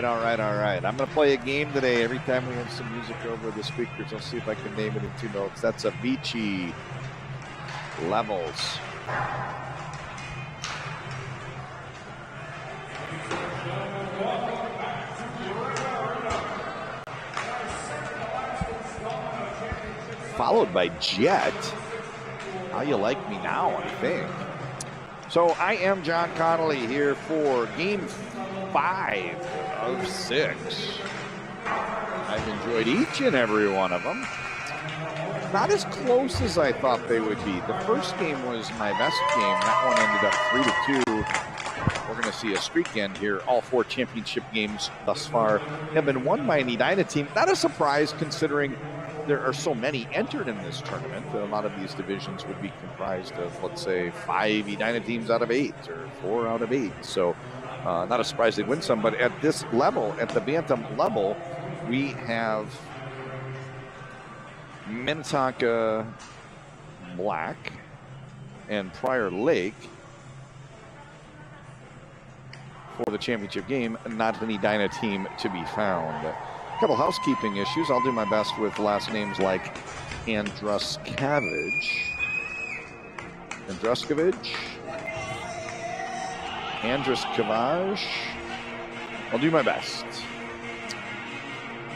right. I'm going to play a game today. Every time we have some music over the speakers, I'll see if I can name it in 2 notes. That's Avicii Levels. Followed by Jet. How You Like Me Now, I think. So I am John Connolly here for Game 5 of 6. I've enjoyed each and every one of them. Not as close as I thought they would be. The first game was my best game. That one ended up 3-2. We're going to see a streak end here. All 4 championship games thus far have been won by an Edina team. Not a surprise considering there are so many entered in this tournament. A lot of these divisions would be comprised of, let's say, 5 Edina teams out of 8 or 4 out of 8. So not a surprise they'd win some. But at this level, at the Bantam level, we have Minnetonka Black and Prior Lake for the championship game. Not an Edina team to be found. A couple housekeeping issues. I'll do my best with last names like Andruskavage, I'll do my best.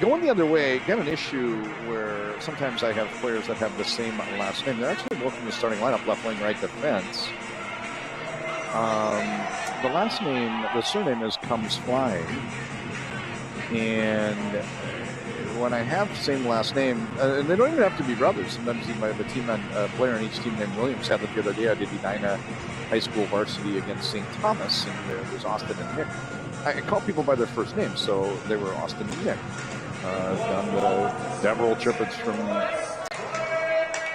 Going the other way, got an issue where sometimes I have players that have the same last name. They're actually both in the starting lineup, left wing, right defense. The last name, the surname is Comes Flying. And when I have the same last name, and they don't even have to be brothers. Sometimes you might have a player on each team named Williams. Had it the other day. I did Edina High School varsity against St. Thomas, and there was Austin and Nick. I call people by their first names, so they were Austin and Nick. I've done the Deverell triplets from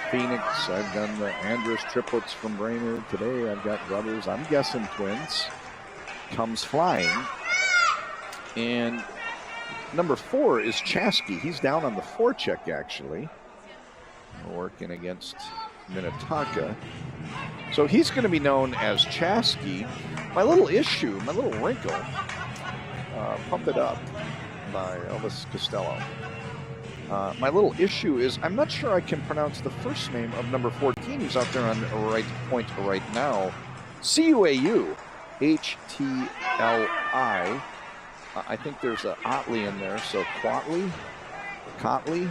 Phoenix. I've done the Andrus triplets from Brainerd. Today I've got brothers. I'm guessing twins. Comes Flying. And number 4 is Chasky. He's down on the forecheck, actually. Working against Minnetonka. So he's going to be known as Chasky. My little issue, my little wrinkle, Pump It Up by Elvis Costello. My little issue is I'm not sure I can pronounce the first name of number 14 who's out there on the right point right now. Cuau, Htli. I think there's a Otley in there, so Cotley, Cutley,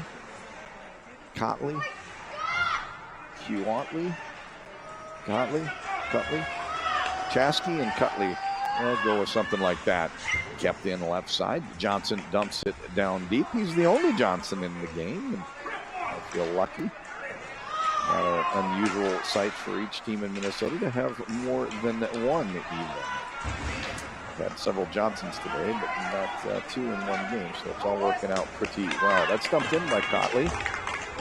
Chasky and Cutley. I'll go with something like that. Kept in left side. Johnson dumps it down deep. He's the only Johnson in the game, and I feel lucky. Not an unusual sight for each team in Minnesota to have more than one even. Had several Johnsons today, but not 2 in one game, so it's all working out pretty well. That's dumped in by Cotley,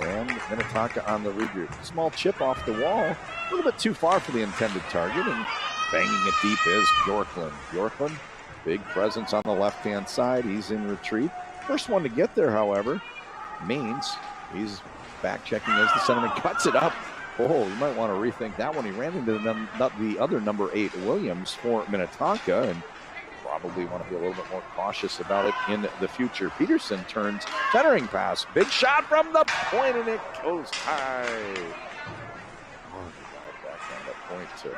and Minnetonka on the regroup. Small chip off the wall, a little bit too far for the intended target, and banging it deep is Bjorklund. Bjorklund, big presence on the left-hand side. He's in retreat. First one to get there, however, Maines. He's back-checking as the centerman cuts it up. Oh, you might want to rethink that one. He ran into the other number 8, Williams, for Minnetonka, and probably want to be a little bit more cautious about it in the future. Peterson turns, centering pass, big shot from the point, and it goes high. Oh, back on that point to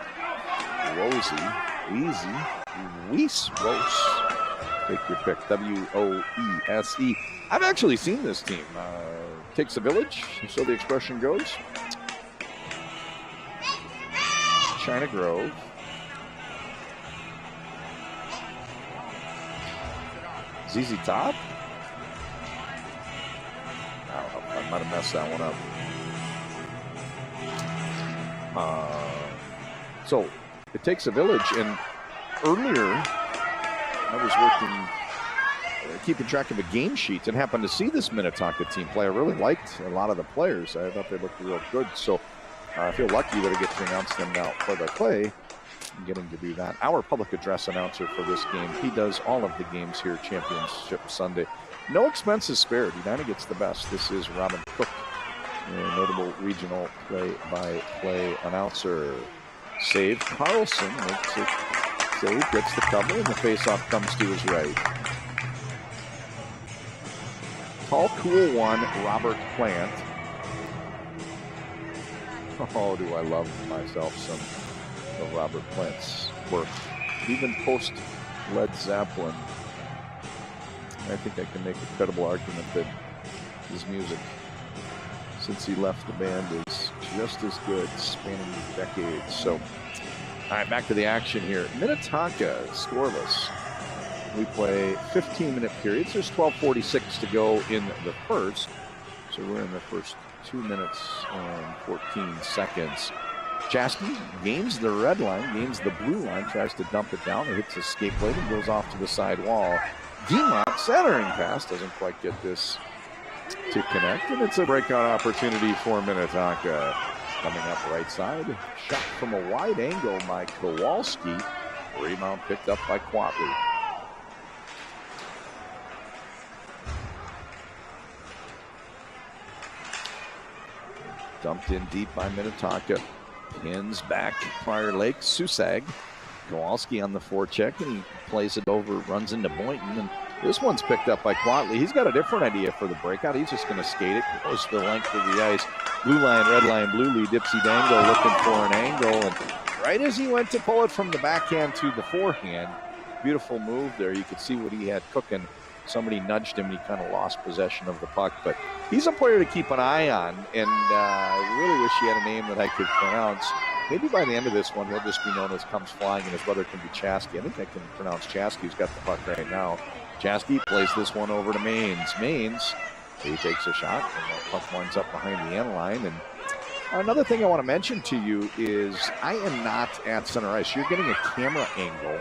Weiss. Take your pick, W-O-E-S-E. I've actually seen this team. Takes a village, so the expression goes. China Grove. ZZ Top? I don't know. I might have messed that one up. So it takes a village, and earlier I was working, keeping track of a game sheet, and happened to see this Minnetonka team play. I really liked a lot of the players. I thought they looked real good. So I feel lucky that I get to announce them now play-by-play. I'm getting to do that. Our public address announcer for this game. He does all of the games here, Championship Sunday. No expenses spared. Edina gets the best. This is Robin Cook, a notable regional play-by-play announcer. Save. Carlson makes it save, gets the cover, and the face-off comes to his right. Tall, cool one, Robert Plant. Oh, do I love myself some of Robert Plant's work. Even post Led Zeppelin, I think I can make a credible argument that his music, since he left the band, is just as good, spanning decades. So, all right, back to the action here. Minnetonka scoreless. We play 15-minute periods. There's 12:46 to go in the first. So we're in the first 2 minutes and 14 seconds. Chasky gains the red line, gains the blue line, tries to dump it down. It hits his skate blade and goes off to the side wall. Guimont centering pass doesn't quite get this to connect, and it's a breakout opportunity for Minnetonka. Coming up right side, shot from a wide angle by Kowalski. Rebound picked up by Quatley. Dumped in deep by Minnetonka. Pins back Prior Lake. Susag. Kowalski on the forecheck, and he plays it over, runs into Boynton, and this one's picked up by Quatley. He's got a different idea for the breakout. He's just going to skate it, goes the length of the ice. Blue line, red line, blue lead, Dipsy Dango looking for an angle, and right as he went to pull it from the backhand to the forehand, beautiful move there. You could see what he had cooking. Somebody nudged him, and he kind of lost possession of the puck, but he's a player to keep an eye on, and I really wish he had a name that I could pronounce. Maybe by the end of this one, he'll just be known as Comes Flying, and his brother can be Chasky. I think I can pronounce Chasky, who's got the puck right now. Chasky plays this one over to Maines. Maines, he takes a shot, and the puck winds up behind the end line. And another thing I want to mention to you is I am not at center ice. You're getting a camera angle.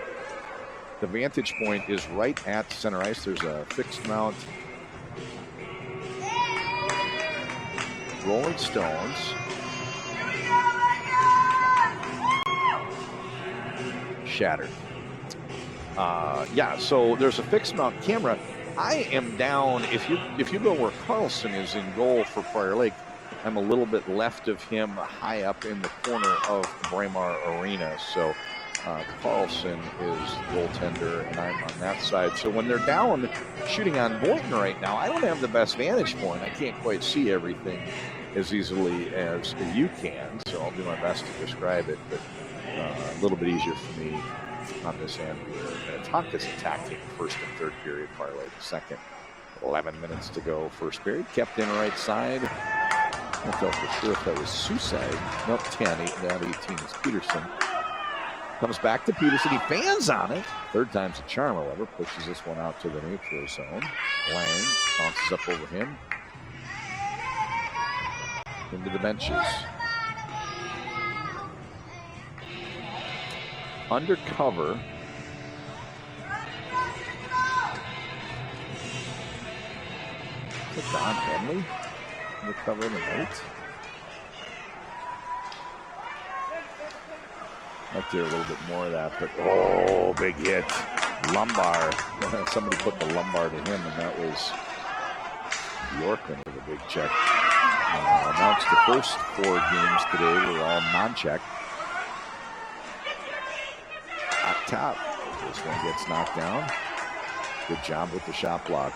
The vantage point is right at center ice. There's a fixed mount. Rolling Stones. Shattered. Yeah, so there's a fixed mount camera. I am down, if you go where Carlson is in goal for Prior Lake, I'm a little bit left of him, high up in the corner of Braemar Arena. So Carlson is goaltender, and I'm on that side. So when they're down shooting on Boynton right now, I don't have the best vantage point. I can't quite see everything as easily as you can, so I'll do my best to describe it, but a little bit easier for me on this end. Minnetonka's attacking first and third period, Prior Lake second. 11 minutes to go first period. Kept in right side. I don't know for sure if that was Susag. Nope, 10, 8, down 18 is Peterson. Comes back to Peterson. He fans on it. Third time's a charm, however. Pushes this one out to the neutral zone. Lang bounces up over him. Into the benches. Undercover. Is it Don Henley? Undercover in the right. Might do a little bit more of that, but oh, big hit. Lumbar. Somebody put the lumbar to him, and that was Yorkman with a big check. Announced the first 4 games today were all non-check. Up top. This one gets knocked down. Good job with the shot block.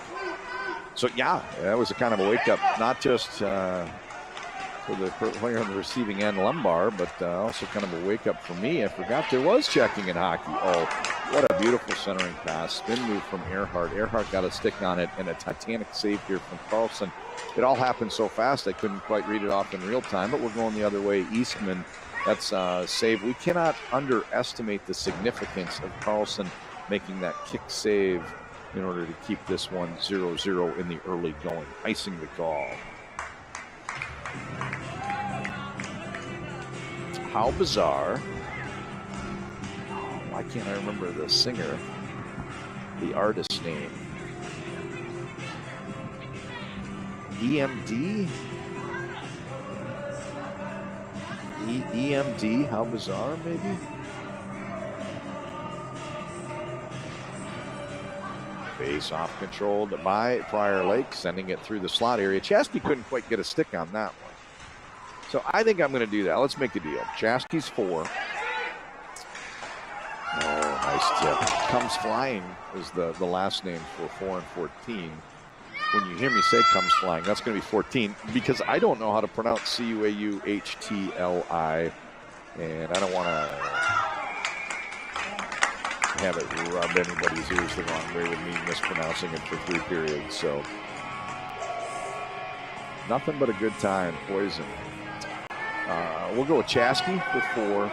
So, yeah, that was a kind of a wake-up, not just for the player on the receiving end, Lumbar, but also kind of a wake-up for me. I forgot there was checking in hockey. Oh, what a beautiful centering pass. Spin move from Earhart. Earhart got a stick on it, and a titanic save here from Carlson. It all happened so fast I couldn't quite read it off in real time, but we're going the other way. Eastman, that's a save. We cannot underestimate the significance of Carlson making that kick save in order to keep this one 0-0 in the early going. Icing the call. How bizarre. Oh, why can't I remember the singer? The artist's name. EMD? EMD? How bizarre, maybe? Face off controlled by Prior Lake, sending it through the slot area. Chasky couldn't quite get a stick on that one. So I think I'm going to do that. Let's make a deal. Chasky's 4. Oh, nice tip. Comes Flying is the last name for 4 and 14. when you hear me say comes flying, that's going to be 14 because I don't know how to pronounce Cuahtli, and I don't want to have it rub anybody's ears the wrong way with me mispronouncing it for 3 periods. So nothing but a good time. Poison. We'll go with Chasky for 4.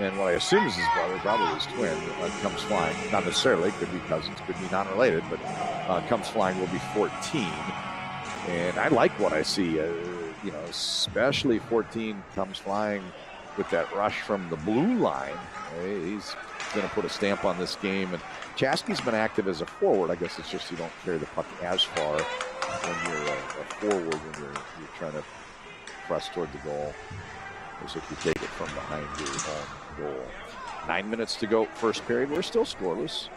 And what I assume is his brother, probably his twin, comes flying. Not necessarily, could be cousins, could be non-related, but comes flying will be 14. And I like what I see, you know, especially 14 comes flying with that rush from the blue line. He's going to put a stamp on this game. And Chasky's been active as a forward. I guess it's just you don't carry the puck as far when you're a forward, when you're trying to press toward the goal, as if you take it from behind your own goal. 9 minutes to go, first period. We're still scoreless.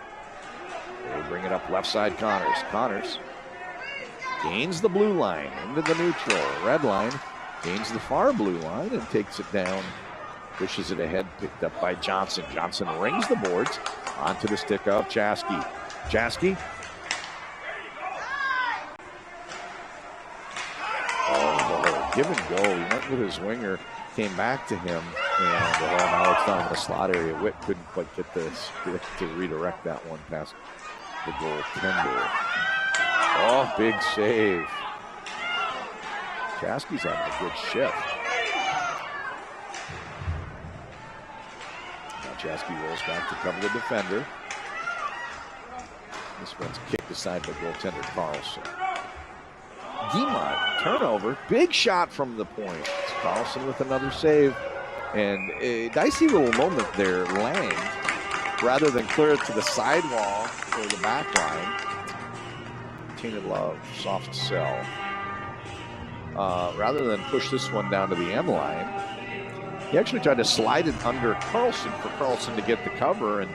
They bring it up left side, Connors. Connors gains the blue line into the neutral. Red line gains the far blue line and takes it down. Pushes it ahead, picked up by Johnson. Johnson rings the boards onto the stick of Chasky. Chasky. Oh, give and go. He went with his winger, came back to him, and now it's down in the slot area. Witt couldn't quite get this to redirect that one past the goaltender. Oh, big save. Chasky's having a good shift. Now Chasky rolls back to cover the defender. This one's kicked aside by goaltender Carlson. Guimont, turnover, big shot from the point. It's Carlson with another save. And a dicey little moment there. Lang, rather than clear it to the sidewall or the back line, Tainted Love, soft sell. Rather than push this one down to the end line, he actually tried to slide it under Carlson for Carlson to get the cover, and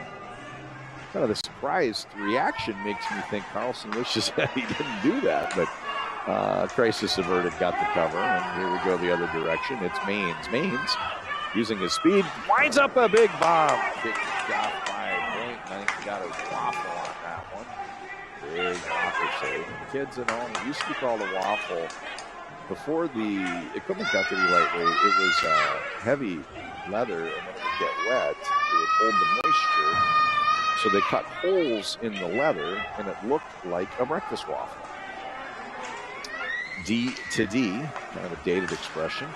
kind of the surprised reaction makes me think Carlson wishes that he didn't do that, but crisis averted, got the cover, and here we go the other direction. It's Maines. Maines, using his speed, winds up a big bomb. Kicked off by Point, and I think he got his waffle on that one. Big waffle save. The kids at home, it used to be called a waffle. Before the equipment got to be lightweight, it was heavy leather, and when it would get wet, it would hold the moisture. So they cut holes in the leather, and it looked like a breakfast waffle. D to D, kind of a dated expression.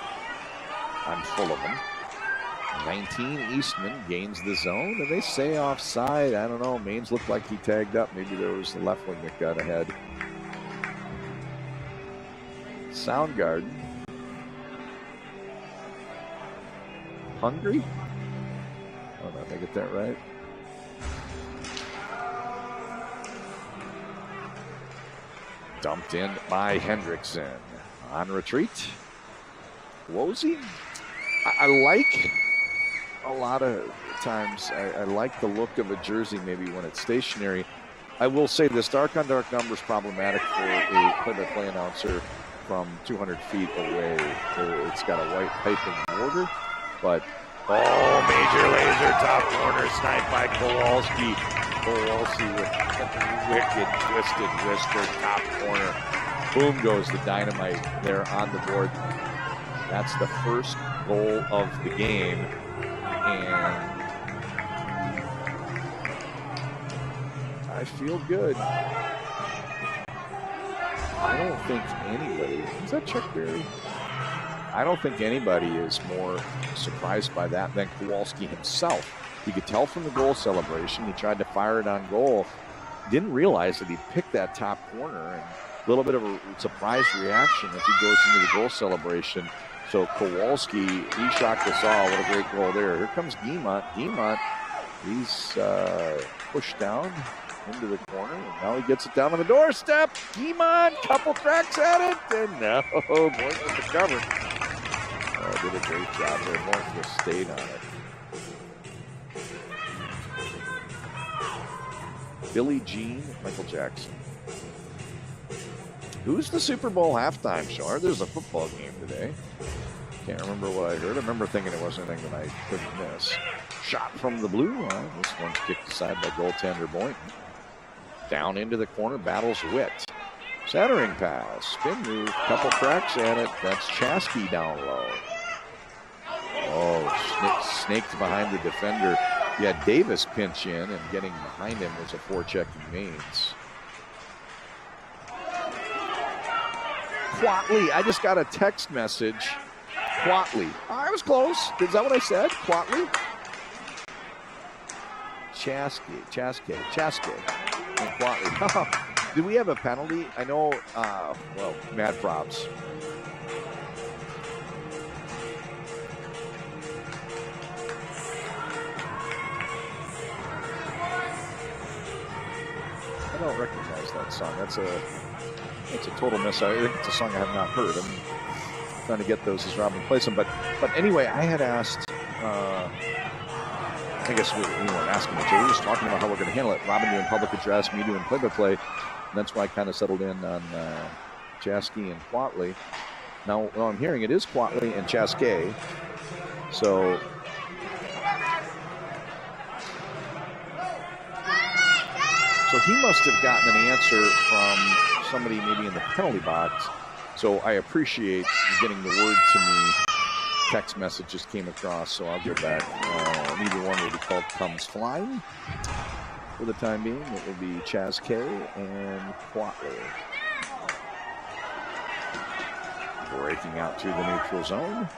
I'm full of them. 19, Eastman gains the zone, and they say offside. I don't know, Maines looked like he tagged up. Maybe there was the left wing that got ahead. Soundgarden. Hungry? Oh, did I get that right? Dumped in by Hendrickson. On retreat. Wozy. I like a lot of times, I like the look of a jersey maybe when it's stationary. I will say this, dark on dark number is problematic for a play-by-play announcer from 200 feet away. It's got a white piping border, but major laser top corner sniped by Kowalski. Kowalski with wicked twisted wrister top corner. Boom goes the dynamite there on the board. That's the first goal of the game, and I feel good. I don't think anybody, is that Chuck Berry? I don't think anybody is more surprised by that than Kowalski himself. You could tell from the goal celebration, he tried to fire it on goal, didn't realize that he picked that top corner, and a little bit of a surprised reaction as he goes into the goal celebration. So Kowalski, he shocked us all. What a great goal there. Here comes Guimont. Guimont, he's pushed down into the corner, and now he gets it down on the doorstep. Guimont, couple cracks at it, and no, Boyd with the cover. Did a great job there. Boyd just stayed on it. Billie Jean, Michael Jackson. Who's the Super Bowl halftime show? There's a football game today. Can't remember what I heard. I remember thinking it wasn't anything that I couldn't miss. Shot from the blue line. This one's kicked aside by goaltender Boynton. Down into the corner, battles Witt. Centering pass, spin move, couple cracks at it. That's Chasky down low. Oh, snaked behind the defender. Yeah, Davis pinch in, and getting behind him was a forechecking Mains. Quatley, I just got a text message. Quatley. I was close. Is that what I said? Quatley? Chasky, and Quatley. Do we have a penalty? I know, well, mad props. I don't recognize that song. That's a total miss. I think it's a song I have not heard. I'm trying to get those as Robin plays them. But anyway, I had asked, I guess we weren't asking each other. We were just talking about how we're going to handle it. Robin doing public address, me doing play-by-play. And that's why I kind of settled in on Chasky and Quatley. Now, what I'm hearing, it is Quatley and Chasky. So he must have gotten an answer from somebody maybe in the penalty box. So I appreciate you getting the word to me. Text message just came across, so I'll get back. Neither one will be called comes flying. For the time being, it will be Chasky and Quatley. Breaking out to the neutral zone.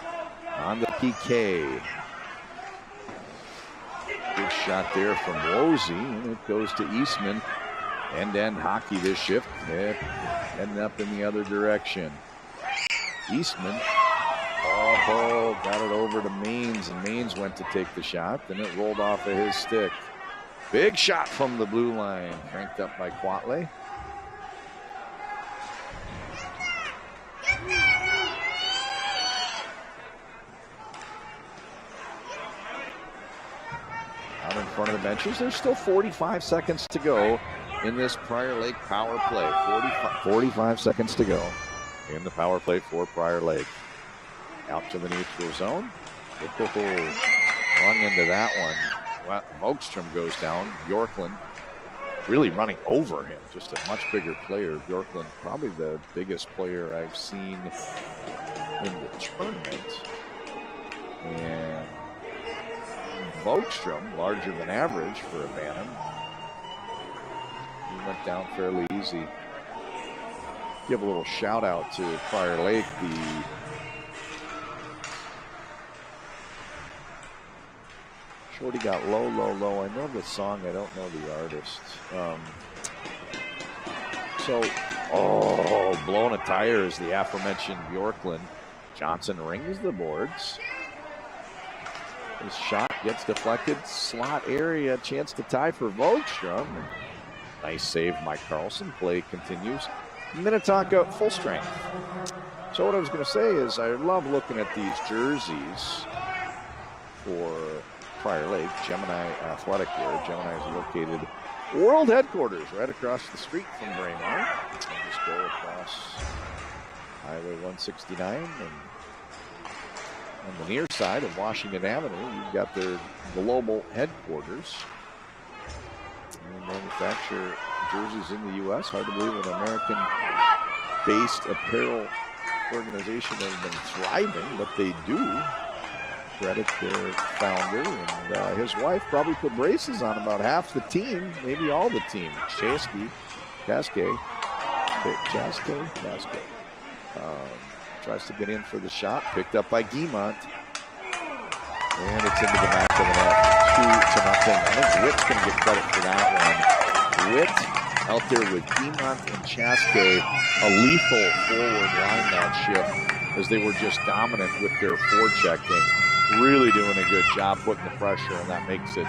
On the PK. Good shot there from Wozy, and it goes to Eastman. End-to-end hockey this shift. Heading up in the other direction. Eastman. Oh, got it over to Mains, and Mains went to take the shot, then it rolled off of his stick. Big shot from the blue line, cranked up by Quatley. Out in front of the benches, there's still 45 seconds to go in this Prior Lake power play. 45 seconds to go in the power play for Prior Lake. Out to the neutral zone. Run into that one. Well, Mogstrom goes down. Bjorklund really running over him. Just a much bigger player. Bjorklund, probably the biggest player I've seen in the tournament. And Mogstrom, larger than average for a Bantam. He went down fairly easy. Give a little shout out to Prior Lake. Shorty got low. I know the song. I don't know the artist. Blowing a tire is the aforementioned Bjorklund. Johnson rings the boards. His shot gets deflected. Slot area, chance to tie for Mogstrom. Nice save, Mike Carlson. Play continues. Minnetonka full strength. So what I was going to say is I love looking at these jerseys for Prior Lake, Gemini Athletic wear. Gemini is located world headquarters right across the street from Braemar. Just go across Highway 169 and on the near side of Washington Avenue, you've got their global headquarters. They manufacture jerseys in the U.S. Hard to believe an American-based apparel organization has been thriving, but they do. Credit their founder and his wife probably put braces on about half the team, maybe all the team. Chasky. Tries to get in for the shot, picked up by Guimont. And it's into the back of the net, 2-0. I think Witt's going to get credit for that one. Witt out there with Guimont and Chasky, a lethal forward line that shift as they were just dominant with their forechecking. Really doing a good job putting the pressure, and that makes it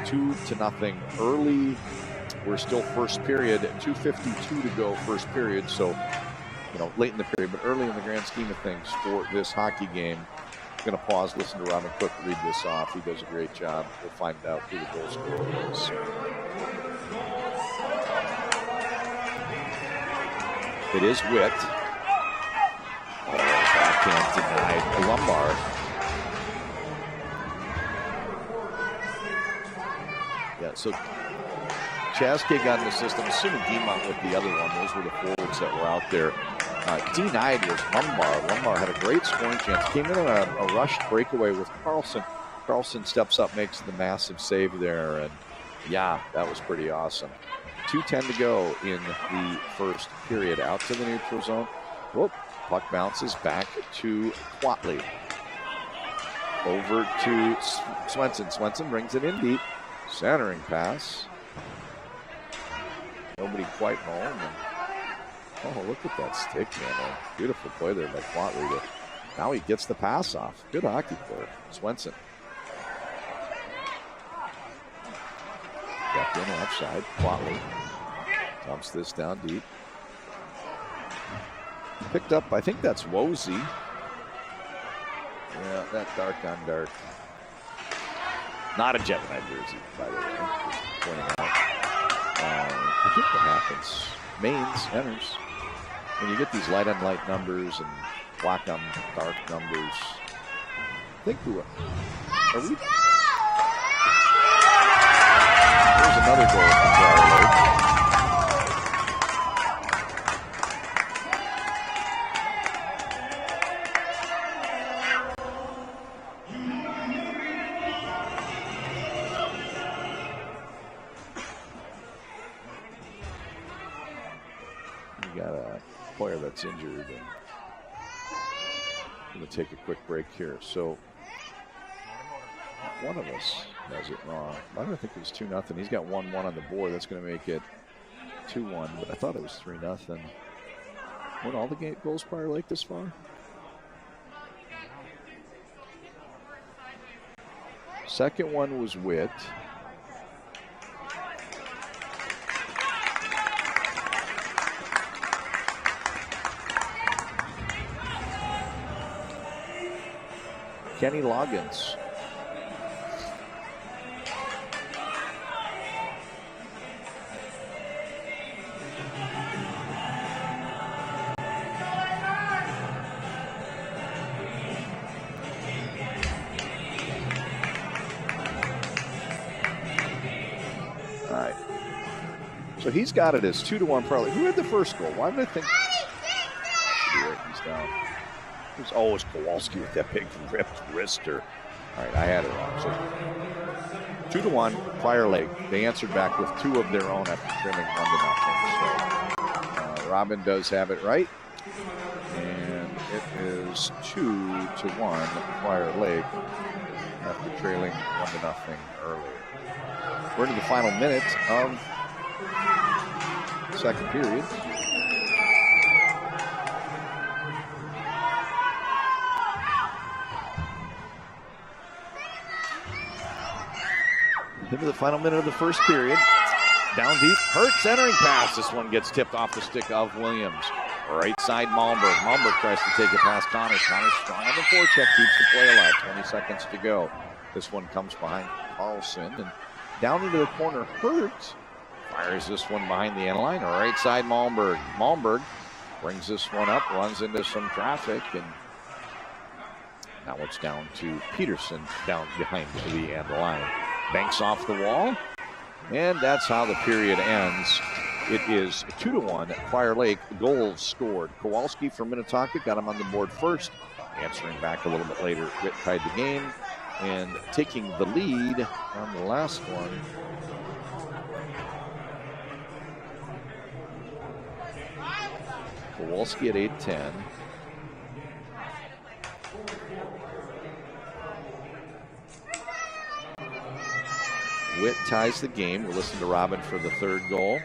2-0 early. We're still first period, 2:52 to go first period, so late in the period, but early in the grand scheme of things for this hockey game. I'm going to pause, listen to Robin Cook read this off. He does a great job. We'll find out who the goal scorer is. It is Witt. Oh, backhand denied. Lombard. Yeah, so Chaskey got in the system, assuming Guimont with the other one. Those were the forwards that were out there. denied was Lombard. Lombard had a great scoring chance. Came in on a rushed breakaway with Carlson. Carlson steps up, makes the massive save there, and yeah, that was pretty awesome. 2:10 to go in the first period. Out to the neutral zone. Whoop, puck bounces back to Quatley. Over to Swenson. Swenson brings it in deep. Centering pass. Nobody quite home. And, oh, look at that stick, man. A beautiful play there by Quatley. Now he gets the pass off. Good hockey player, Swenson. Kept in left side. Quatley dumps this down deep. Picked up, I think that's Wozy. Yeah, that dark on dark. Not a Gemini jersey, by the way. Just pointing out. I think what happens, Mainz enters. When you get these light on light numbers and black on dark numbers, I think we are we? There's another goal from Briar Lake. That's injured, and I'm going to take a quick break here. So one of us has it wrong. I don't think it was 2-0. He's got 1-1 on the board. That's going to make it 2-1, but I thought it was 3-0. Won all the goals Prior Lake this far? Second one was Witt. Kenny Loggins. All right. So he's got it as 2-1 probably. Who had the first goal? Why did I think? He's down. Oh, it's Kowalski with that big ripped wrister. All right, I had it wrong. So 2-1, Prior Lake. They answered back with 2 of their own after trimming 1-0. So Robin does have it right. And it is 2-1, Prior Lake after trailing 1-0 earlier. We're into the final minute of the second period. Into the final minute of the first period. Down deep, Hurt centering pass. This one gets tipped off the stick of Williams. Right side, Malmberg. Malmberg tries to take it past Connors. Connors strong on the forecheck, keeps the play alive. 20 seconds to go. This one comes behind Carlson. And down into the corner, Hurt fires this one behind the end line. Right side, Malmberg. Malmberg brings this one up, runs into some traffic, and now it's down to Peterson down behind the end line. Banks off the wall, and that's how the period ends. It is 2-1. Prior Lake, goals scored. Kowalski from Minnetonka got him on the board first. Answering back a little bit later, Witt tied the game, and taking the lead on the last one. Kowalski at 8:10. Witt ties the game. We'll listen to Robin for the third goal.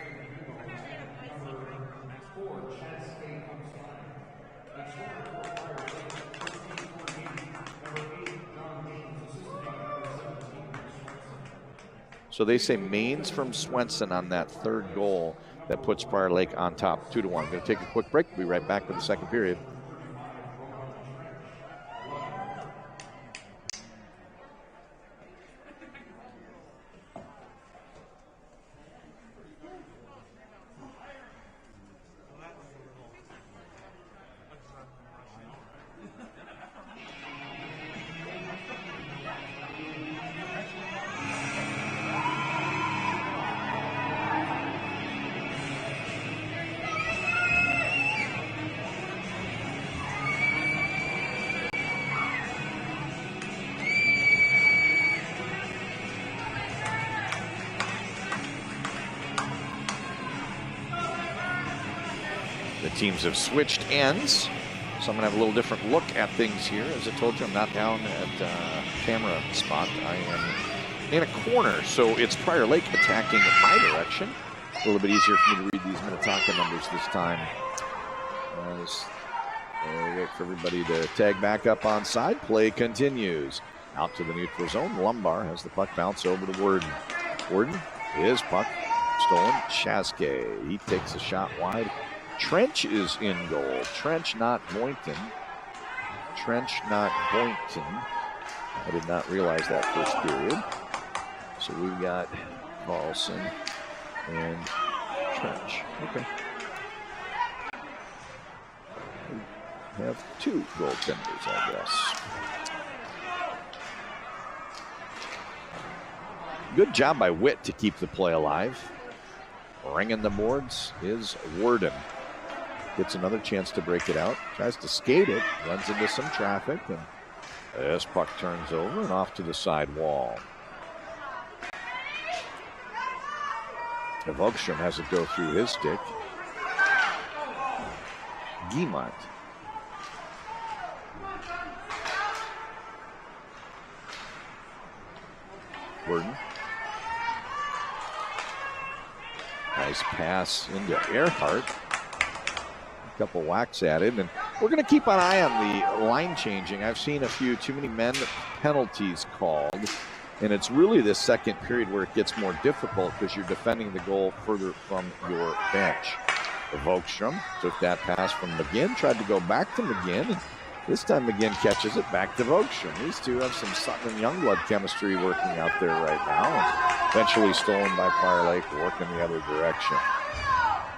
So they say Mainz from Swenson on that third goal that puts Prior Lake on top, 2-1. Going to take a quick break. We'll be right back with the second period. Teams have switched ends, so I'm going to have a little different look at things here. As I told you, I'm not down at camera spot. I am in a corner, so it's Prior Lake attacking in my direction. A little bit easier for me to read these Minnetonka numbers this time. As wait for everybody to tag back up on side. Play continues. Out to the neutral zone. Lumbar has the puck bounce over to Worden. Worden, his puck stolen. Chaske, he takes a shot wide. Trench is in goal. Trench, not Boynton. Trench, not Boynton. I did not realize that first period. So we've got Carlson and Trench. Okay. We have two goaltenders, I guess. Good job by Witt to keep the play alive. Ringing the boards is Worden. Gets another chance to break it out. Tries to skate it. Runs into some traffic. And this puck turns over and off to the side wall. Vogstrom has it go through his stick. Guimont. Worden. Nice pass into Earhart. A couple whacks at it, and we're going to keep an eye on the line changing. I've seen a few too many men penalties called, and it's really this second period where it gets more difficult because you're defending the goal further from your bench. Vogstrom took that pass from McGinn, tried to go back to McGinn, and this time McGinn catches it back to Vogstrom. These two have some Sutton and Youngblood chemistry working out there right now. And eventually stolen by Prior Lake, working the other direction.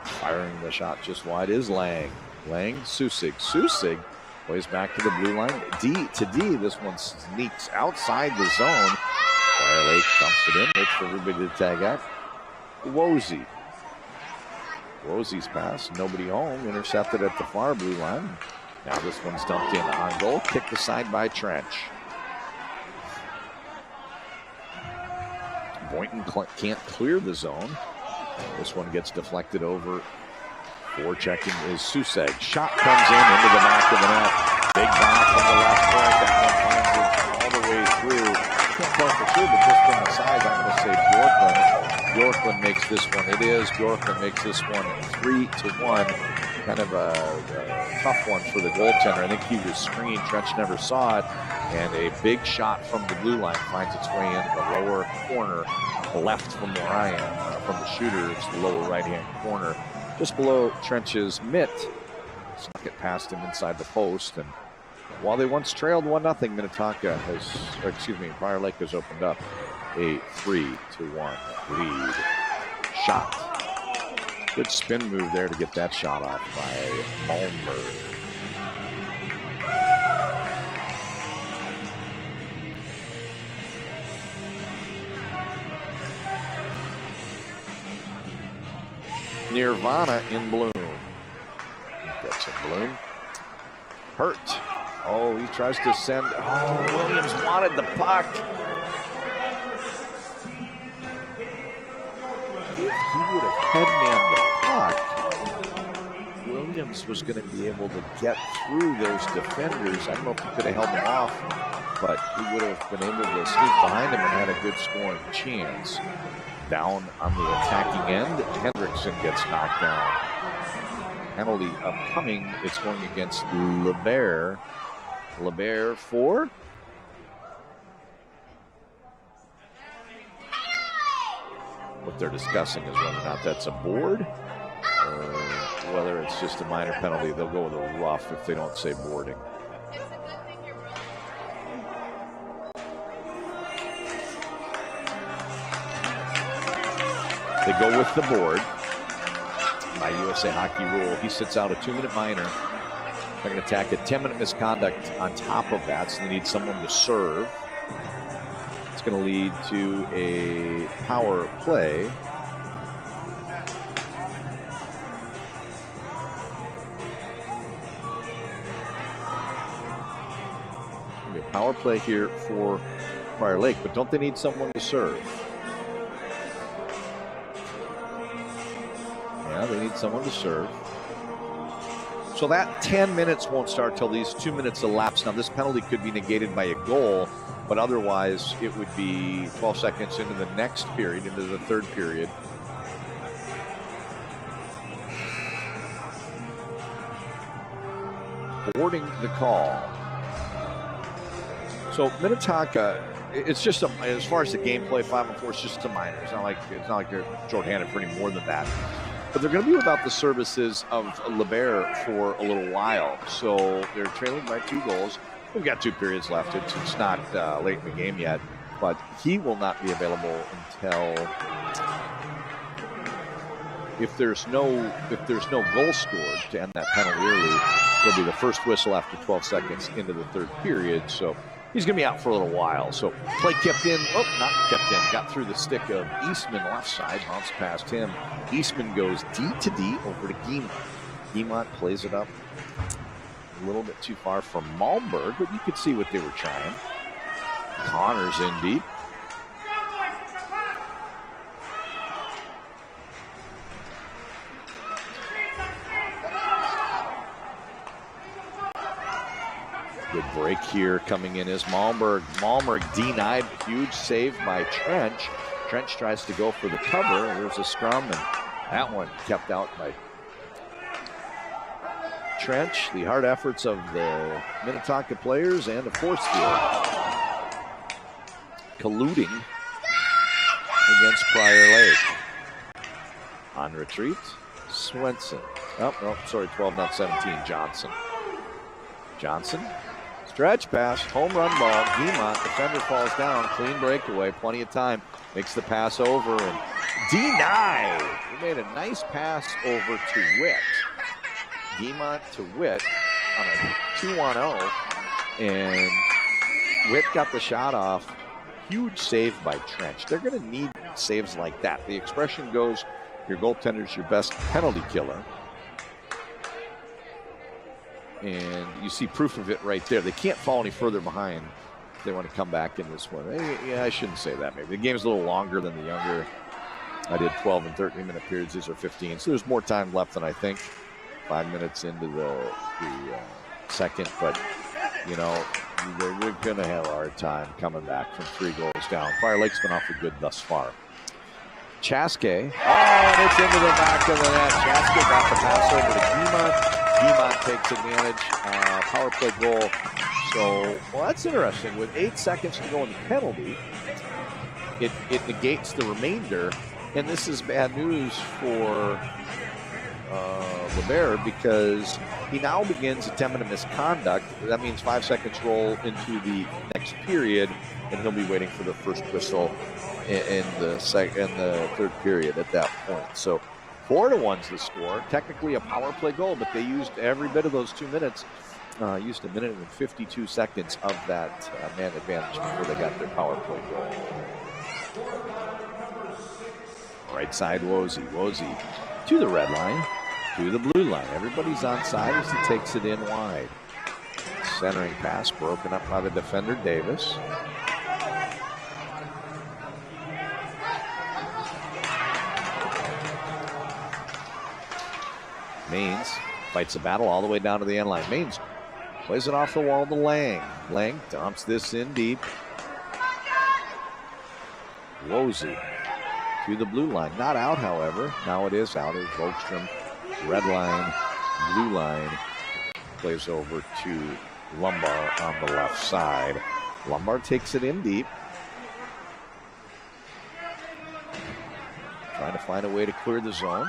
Firing the shot just wide is Lang. Lang, Susig. Susig plays back to the blue line. D to D. This one sneaks outside the zone. Prior Lake dumps it in. Waits for everybody to tag up. Wozy. Wozy's pass. Nobody home. Intercepted at the far blue line. Now this one's dumped in on goal. Kicked aside by Trench. Boynton can't clear the zone. This one gets deflected over. Forechecking is Suseg. Shot comes in into the back of the net. Big bounce from the left point. That one finds it all the way through. Can't tell for sure, but just from the size, I'm going to say Bjorklund. Bjorklund makes this one. It is. Bjorklund makes this one 3-1. Kind of a tough one for the goaltender. I think he was screened. Trench never saw it. And a big shot from the blue line finds its way into the lower corner, left from where I am. From the shooter, it's the lower right-hand corner, just below Trench's mitt. Snuck it past him inside the post. And while they once trailed 1-0, Minnetonka Prior Lake has opened up a 3-1 lead. Shot. Good spin move there to get that shot off by Malmberg. Nirvana in bloom. Gets in bloom. Hurt. Oh, he tries to send. Oh, Williams wanted the puck. If he would have headmanned the puck, Williams was going to be able to get through those defenders. I don't know if he could have held them off, but he would have been able to sneak behind him and had a good scoring chance. Down on the attacking end, Hendrickson gets knocked down. Penalty upcoming. It's going against LeBert. LeBert for what they're discussing is whether or not that's a board or whether it's just a minor penalty. They'll go with a rough if they don't say boarding. They go with the board by USA Hockey rule. He sits out a 2-minute minor. They're going to attack a 10-minute misconduct on top of that, so they need someone to serve. It's going to lead to a power play. A power play here for Prior Lake, but don't they need someone to serve? Yeah, they need someone to serve. So that 10 minutes won't start till these 2 minutes elapse. Now, this penalty could be negated by a goal, but otherwise it would be 12 seconds into the next period, into the third period. Boarding the call. So Minnetonka, it's just as far as the gameplay, 5-on-4, it's just a minor. It's not like they're shorthanded for any more than that. But they're going to be without the services of LeBert for a little while. So they're trailing by 2 goals. We've got 2 periods left. It's not late in the game yet, but he will not be available until if there's no goal scored to end that penalty early. It'll be the first whistle after 12 seconds into the third period. So he's going to be out for a little while. So play kept in. Oh, not kept in. Got through the stick of Eastman left side. Bounced past him. Eastman goes D to D over to Guimont. Guimont plays it up a little bit too far from Malmberg, but you could see what they were trying. Connors in deep. Good break here coming in is Malmberg. Malmberg denied. Huge save by Trench. Trench tries to go for the cover. There's a scrum, and that one kept out by Trench. The hard efforts of the Minnetonka players and the force field colluding against Prior Lake. On retreat, Swenson. Oh, no, sorry, 12, not 17. Johnson. Stretch pass, home run ball. Guimont, defender falls down. Clean breakaway, plenty of time. Makes the pass over and denied. He made a nice pass over to Witt. Guimont to Witt on a 2-on-0. And Witt got the shot off. Huge save by Trench. They're going to need saves like that. The expression goes, your goaltender's your best penalty killer. And you see proof of it right there. They can't fall any further behind if they want to come back in this one. Yeah, I shouldn't say that maybe. The game's a little longer than the younger. I did 12 and 13-minute periods. These are 15. So there's more time left than I think. 5 minutes into the second. But, you know, they're going to have a hard time coming back from 3 goals down. Prior Lake's been awfully good thus far. Chaske. Oh, and it's into the back of the net. Chaske got the pass over to Guimont. Guimont takes advantage. Power play goal. So, well, that's interesting. With 8 seconds to go in the penalty, it negates the remainder. And this is bad news for LeBert because he now begins a 10-minute misconduct. That means 5 seconds roll into the next period, and he'll be waiting for the first whistle in the third period at that point. So 4-1's the score. Technically a power play goal, but they used every bit of those 2 minutes. Used 1 minute and 52 seconds of that man advantage before they got their power play goal. Right side, Wozy to the red line, to the blue line. Everybody's on side as he takes it in wide. Centering pass broken up by the defender, Davis. Maines fights a battle all the way down to the end line. Maines plays it off the wall to Lang. Lang dumps this in deep. Wozy to the blue line. Not out, however. Now it is out. It's Volkstrom. Red line, blue line. Plays over to Lombard on the left side. Lombard takes it in deep. Trying to find a way to clear the zone.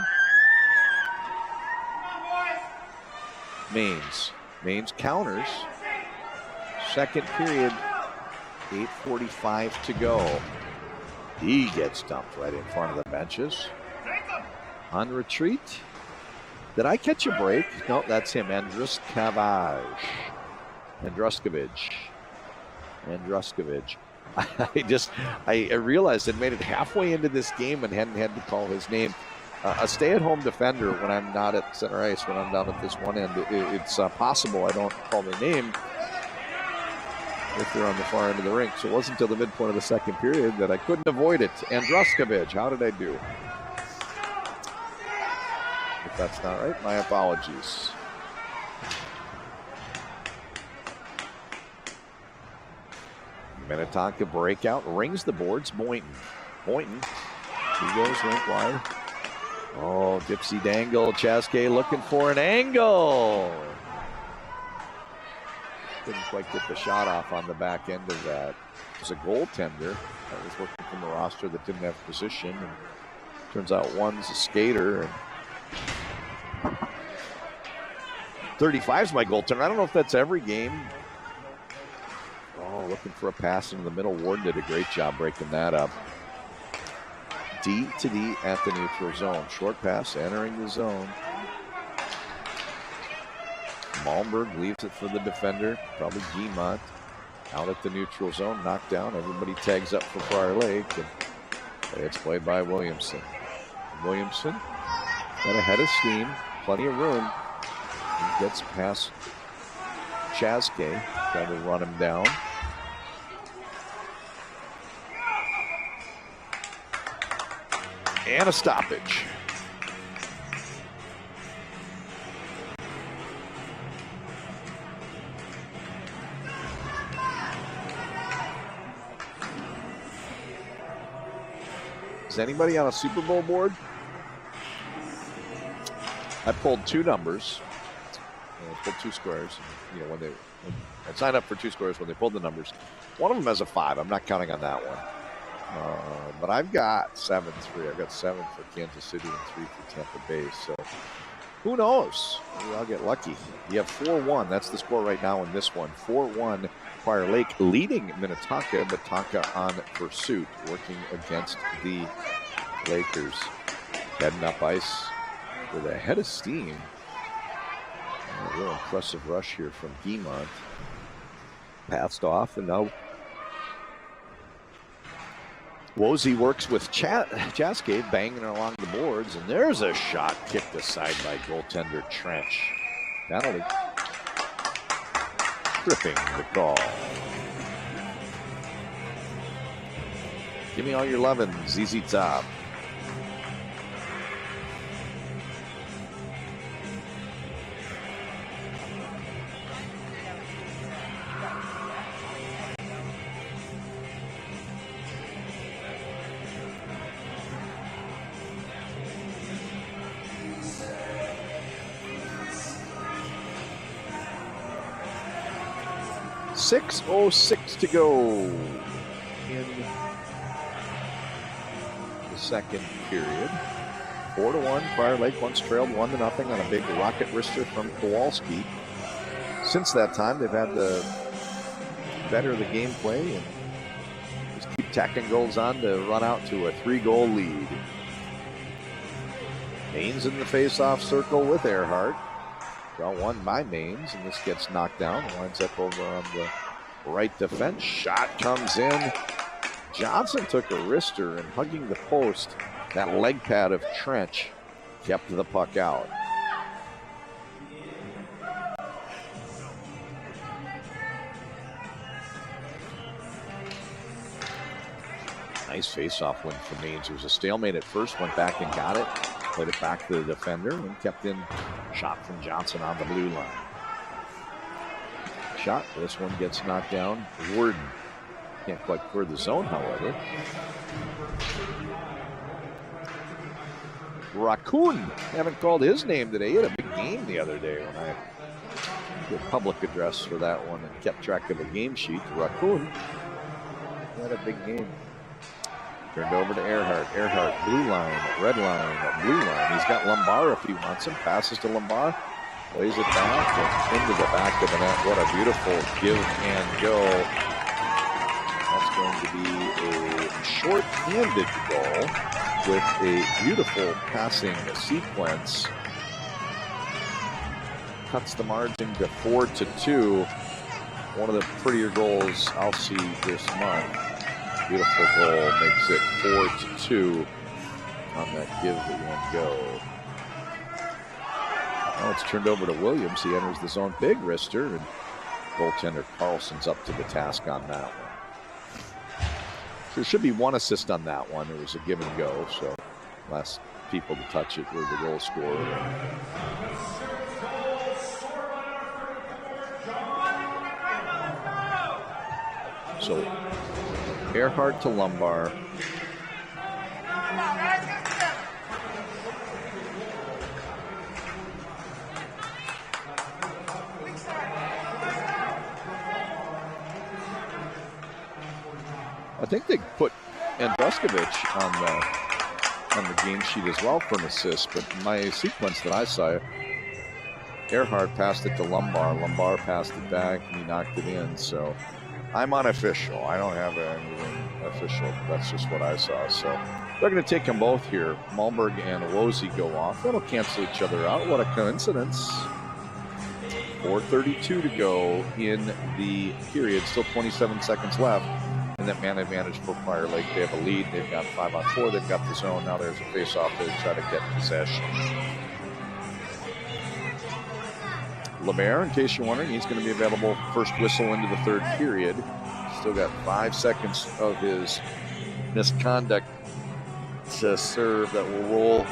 Maines counters. Second period, 8:45 to go. He gets dumped right in front of the benches. On retreat. Did I catch a break? No, that's him. Andruskavage. I realized I'd made it halfway into this game and hadn't had to call his name. A stay-at-home defender when I'm not at center ice, when I'm down at this one end, it's possible I don't call their name if they're on the far end of the rink. So it wasn't until the midpoint of the second period that I couldn't avoid it. Andruskavage, how did I do? If that's not right, my apologies. Minnetonka breakout, rings the boards. Boynton. Boynton. He goes rink wide. Oh, dipsy dangle. Chaske looking for an angle. Couldn't quite get the shot off on the back end of that. It was a goaltender that was working from a roster that didn't have position. And turns out one's a skater. And 35's my goaltender. I don't know if that's every game. Oh, looking for a pass into the middle. Warden did a great job breaking that up. D to D at the neutral zone. Short pass entering the zone. Malmberg leaves it for the defender. Probably Guimont. Out at the neutral zone. Knocked down. Everybody tags up for Prior Lake. And it's played by Williamson. Williamson got a head of steam. Plenty of room. He gets past Chaske. Trying to run him down. And a stoppage. Is anybody on a Super Bowl board? I pulled two numbers. I pulled two squares. You know, when I signed up for two squares when they pulled the numbers. One of them has a 5. I'm not counting on that one. But I've got 7-3. I've got 7 for Kansas City and 3 for Tampa Bay. So who knows? Maybe I'll get lucky. You have 4-1. That's the score right now in this one. 4-1. Prior Lake leading Minnetonka. Minnetonka on pursuit, working against the Lakers. Heading up ice with a head of steam. A real impressive rush here from Guimont. Passed off, and now Wozy works with Chaske, banging along the boards, and there's a shot kicked aside by goaltender Trench. Penalty. Tripping the call. Give me all your lovin', ZZ Top. .06 to go in the second period. 4-1. Prior Lake once trailed 1-0 on a big rocket wrister from Kowalski. Since that time, they've had the better of the gameplay and just keep tacking goals on to run out to a 3-goal lead. Maines in the face-off circle with Earhart. Draw one by Maines, and this gets knocked down. Winds up over on the right defense. Shot comes in. Johnson took a wrister, and hugging the post, that leg pad of Trench kept the puck out. Nice face-off win for Maines. It was a stalemate at first, went back and got it. Played it back to the defender and kept in shot from Johnson on the blue line. Shot, this one gets knocked down. Warden can't quite clear the zone, however. Raccoon, haven't called his name today. He had a big game the other day when I did a public address for that one and kept track of the game sheet. Raccoon had a big game. Turned over to Earhart. Earhart, blue line, red line, blue line. He's got Lombard if he wants him. Passes to Lombard. Plays it back and into the back of the net. What a beautiful give and go. That's going to be a short-handed goal with a beautiful passing sequence. Cuts the margin to 4-2. One of the prettier goals I'll see this month. Beautiful goal, makes it 4-2 on that give and go. Now it's turned over to Williams. He enters the zone. Big wrister, and goaltender Carlson's up to the task on that one. So there should be one assist on that one. It was a give and go, so last people to touch it were the goal scorer. So Earhart to Lumbar. I think they put Andruskovic on the game sheet as well for an assist, but in my sequence that I saw, Earhart passed it to Lumbar. Lumbar passed it back, and he knocked it in. So I'm unofficial. I don't have anything official. That's just what I saw. So they're going to take them both here. Malmberg and Wozy go off. That'll cancel each other out. What a coincidence. 4:32 to go in the period. Still 27 seconds left. And that man advantage for Prior Lake. They have a lead. They've got 5-on-4. They've got the zone. Now there's a face-off to try to get possession. Lemaire, in case you're wondering, he's going to be available first whistle into the third period. Still got 5 seconds of his misconduct to serve that will roll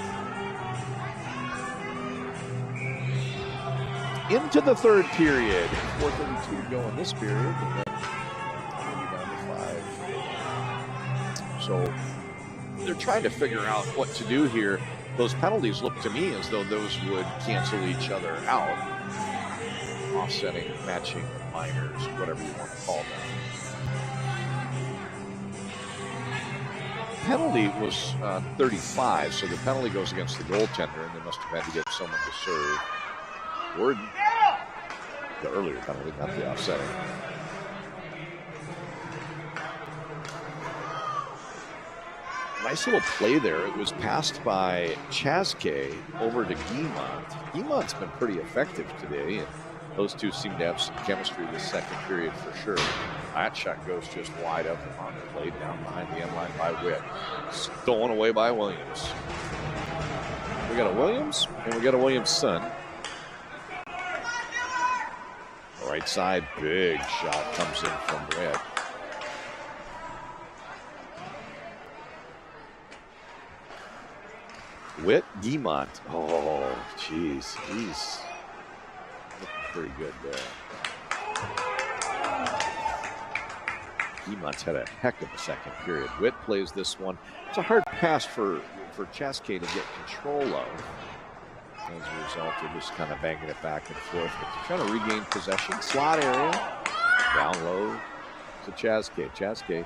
into the third period. 4:32 to go in this period. And then down to 5. So they're trying to figure out what to do here. Those penalties look to me as though those would cancel each other out. Offsetting, matching, minors, whatever you want to call them. Penalty was 35, so the penalty goes against the goaltender, and they must have had to get someone to serve. Worden, the earlier penalty, not the offsetting. Nice little play there. It was passed by Chaske over to Guimont. Guimont's been pretty effective today, and those two seem to have some chemistry this second period for sure. That shot goes just wide up and on the play down behind the end line by Witt. Stolen away by Williams. We got a Williams and we got a Williams' son. Right side, big shot comes in from Witt. Witt, Guimont. Oh, jeez. He's looking pretty good there. Guimont's had a heck of a second period. Witt plays this one. It's a hard pass for Chaske to get control of. As a result, they're just kind of banging it back and forth. But they're trying to regain possession. Slot area. Down low to Chaske. Chaske,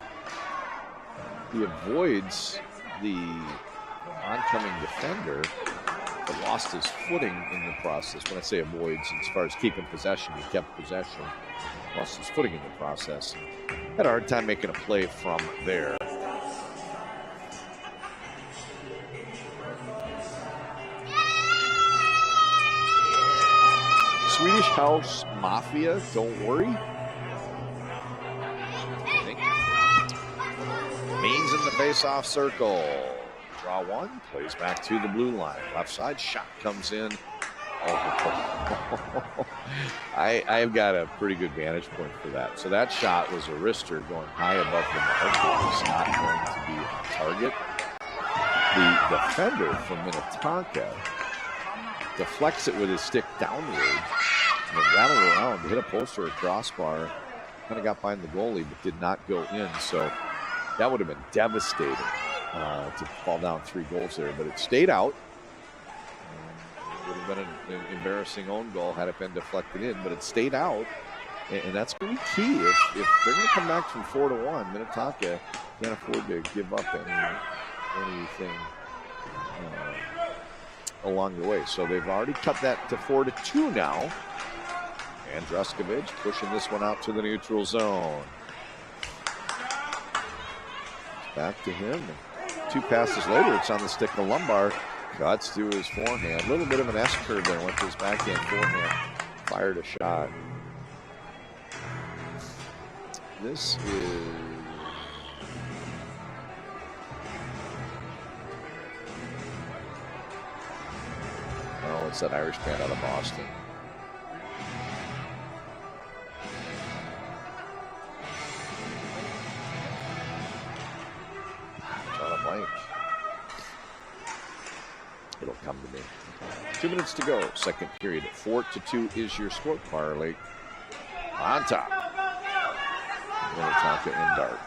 he avoids the oncoming defender, but lost his footing in the process. When I say avoids, as far as keeping possession, he kept possession. Lost his footing in the process. Had a hard time making a play from there. Swedish House Mafia, don't worry. Means in the face-off circle. Draw one, plays back to the blue line. Left side, shot comes in. Oh. I've got a pretty good vantage point for that. So that shot was a wrister going high above the mark. It was not going to be a target. The defender from Minnetonka deflects it with his stick downward and rattled around, hit a post or a crossbar, kind of got behind the goalie, but did not go in. So that would have been devastating to fall down 3 goals there, but it stayed out. Would have been an embarrassing own goal had it been deflected in, but it stayed out, and that's going to be key. If they're going to come back from 4-1, Minnetonka can't afford to give up anything along the way. So they've already cut that to 4-2 now. Andruskovic pushing this one out to the neutral zone. Back to him. 2 passes later, it's on the stick of Lumbar. Cuts to his forehand. A little bit of an S-curve there. Went to his backhand forehand. Fired a shot. This is... Oh, it's that Irish band out of Boston. John Blank. It'll come to me. 2 minutes to go. Second period. 4-2 is your score. Prior Lake on top. Minnetonka in dark.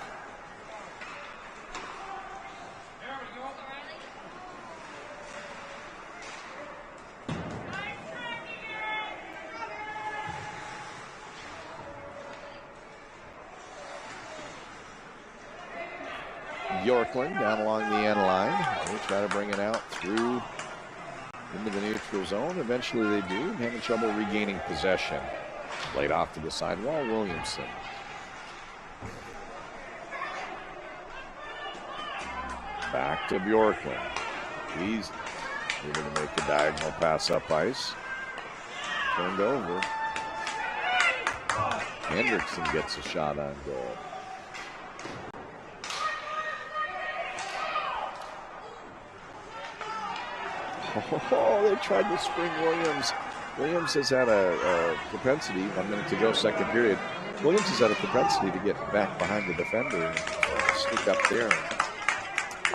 Bjorklund down along the end line. They try to bring it out through into the neutral zone. Eventually they do, having trouble regaining possession. Played off to the sidewall, Williamson. Back to Bjorklund. He's able to make the diagonal pass up ice. Turned over. Hendrickson gets a shot on goal. Oh, they tried to spring Williams. Williams has had a propensity, 1 minute to go, second period. Williams has had a propensity to get back behind the defender and sneak up there.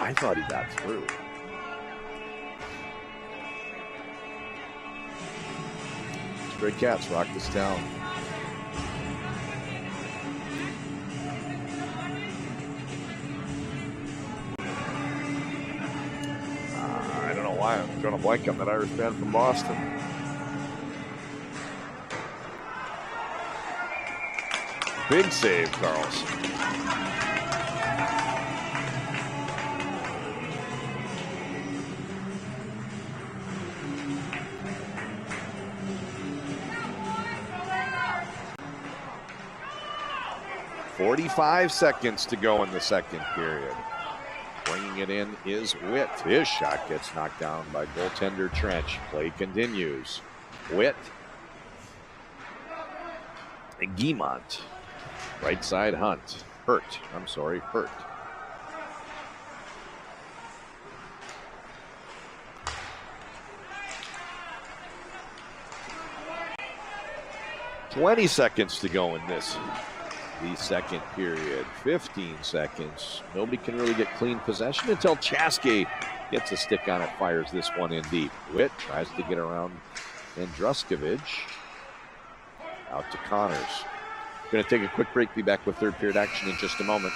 I thought he got through. Stray Cats rock this down. I don't know why I'm drawing a blank on that Irish band from Boston. Big save, Carlson. .45 seconds to go in the second period. Bringing it in is Witt. His shot gets knocked down by goaltender Trench. Play continues. Witt. Guimont. Right side Hunt. Hurt. Hurt. .20 seconds to go in the second period. 15 seconds. Nobody can really get clean possession until Chaske gets a stick on it, fires this one in deep. Witt tries to get around Andruskovic. Out to Connors. Going to take a quick break, be back with third period action in just a moment.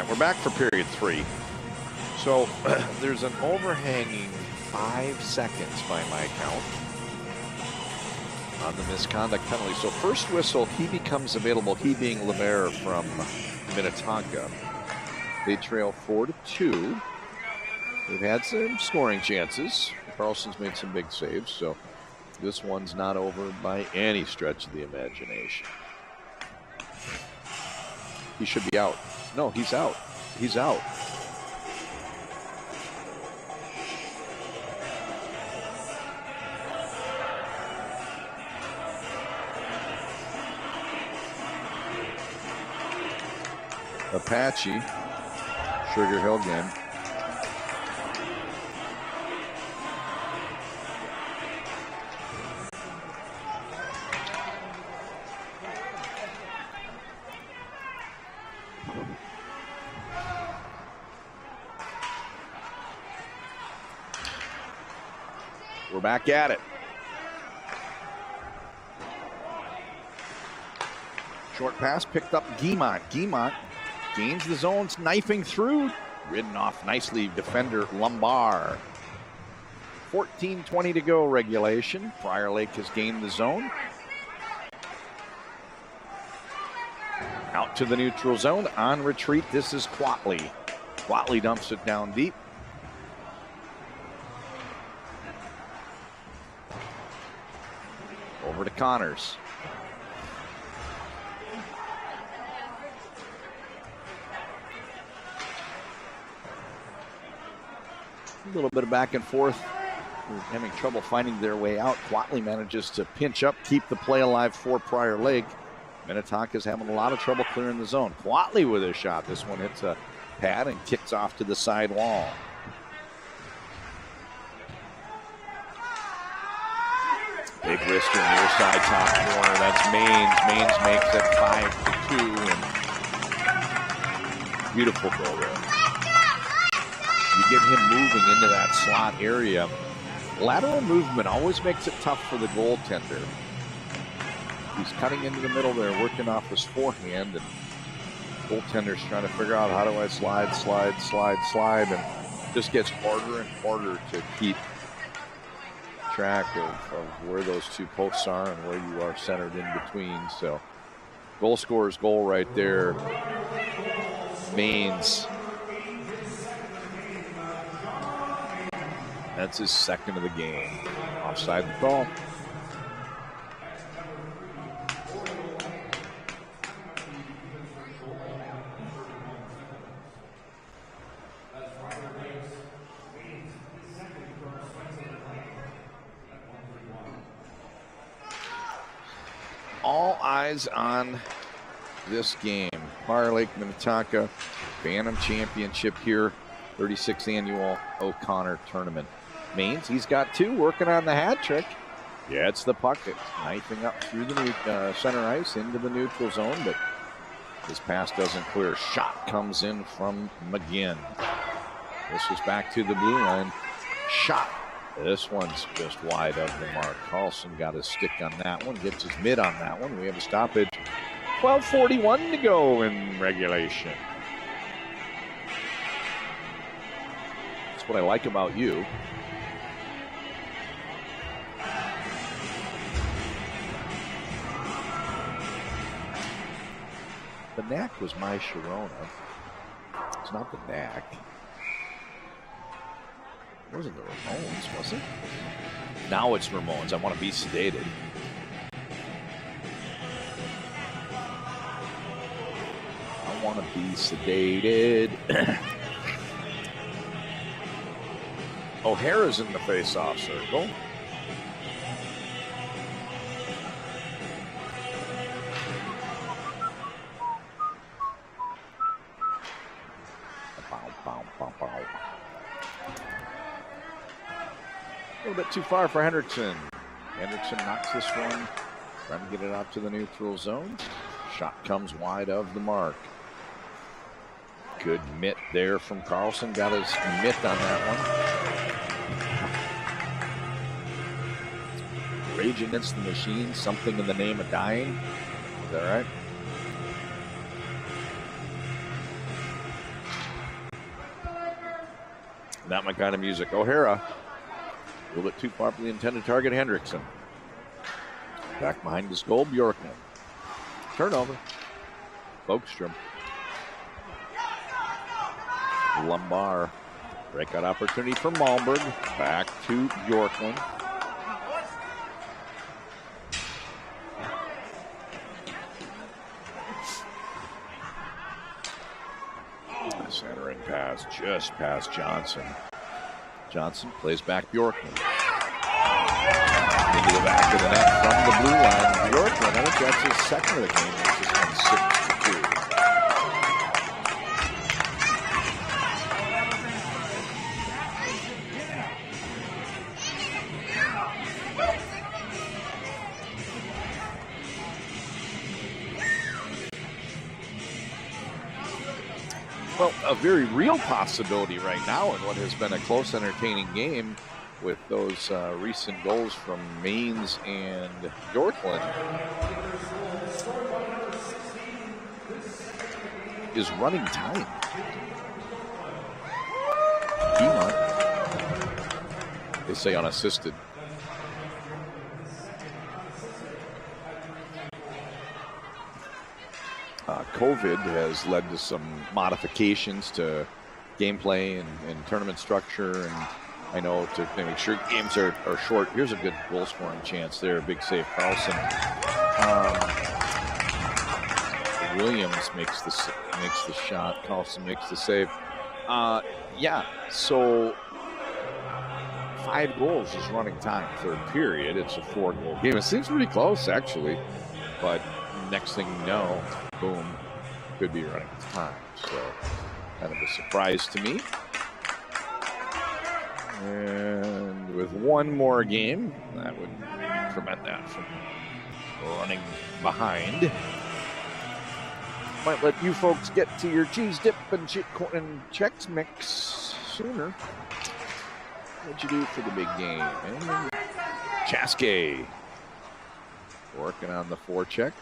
We're back for period 3. So there's an overhanging 5 seconds by my count on the misconduct penalty. So first whistle, he becomes available, he being Lemaire from Minnetonka. They trail 4-2. They've had some scoring chances. Carlson's made some big saves, so this one's not over by any stretch of the imagination. He should be out. No, he's out. He's out. Apache, Sugar Hill game. We're back at it. Short pass picked up Guimont. Guimont gains the zones, knifing through. ridden off nicely, defender Lumbar. 14:20 to go regulation. Prior Lake has gained the zone. Out to the neutral zone. On retreat, this is Quatley. Quatley dumps it down deep. Over to Connors. A little bit of back and forth. They're having trouble finding their way out. Quatley manages to pinch up, keep the play alive for Prior Lake. Minnetonka's having a lot of trouble clearing the zone. Quatley with a shot. This one hits a pad and kicks off to the side wall. Big wrister near side top corner. That's Maines. Maines makes it 5-2. And beautiful goal there. You get him moving into that slot area. Lateral movement always makes it tough for the goaltender. He's cutting into the middle there, working off his forehand, and goaltender's trying to figure out, how do I slide, and just gets harder and harder to keep track of where those two posts are and where you are centered in between. So goal scorer's goal right there. Maines. That's his second of the game. Offside the call. All eyes on this game. Prior Lake Minnetonka Bantam Championship here, 36th annual O'Connor tournament. Maines, he's got two, working on the hat trick. Gets the puck, it's knifing up through the center ice into the neutral zone, but his pass doesn't clear. Shot comes in from McGinn. This is back to the blue line. Shot. This one's just wide of the mark. Carlson got his stick on that one, gets his mid on that one. We have a stoppage. 12:41 to go in regulation. That's what I like about you. The Knack was my Sharona. It's not the Knack. It wasn't the Ramones, was it? Now it's Ramones. I want to be sedated. I want to be sedated. O'Hara's in the face-off circle. A little bit too far for Hendrickson. Hendrickson knocks this one, trying to get it out to the neutral zone. Shot comes wide of the mark. Good mitt there from Carlson. Got his mitt on that one. Rage Against the Machine, Something in the Name of Dying. Is that right? Not my kind of music. O'Hara. A little bit too far for the intended target, Hendrickson. Back behind his goal, Bjorkman. Turnover. Folkestrom. Lumbar. Breakout opportunity for Malmberg. Back to Bjorkman. Centering pass just past Johnson. Johnson plays back Bjorkman. Into the back of the net from the blue line. Bjorkman, I think that's his second of the game. Makes this one 6-2. Well, a very real possibility right now in what has been a close, entertaining game with those recent goals from Maines and Yorkland is running time. They say unassisted. COVID has led to some modifications to gameplay and tournament structure, and I know to make sure games are short. Here's a good goal scoring chance there. Big save, Carlson. Williams makes the shot. Carlson makes the save. Yeah, so 5 goals is running time. Third period, it's a 4-goal game. It seems pretty close, actually, but next thing you know, boom, could be running time. So kind of a surprise to me. And with one more game, that would prevent that from running behind. Might let you folks get to your cheese dip and Chex Mix sooner. What'd you do for the big game? And Chaske working on the forecheck.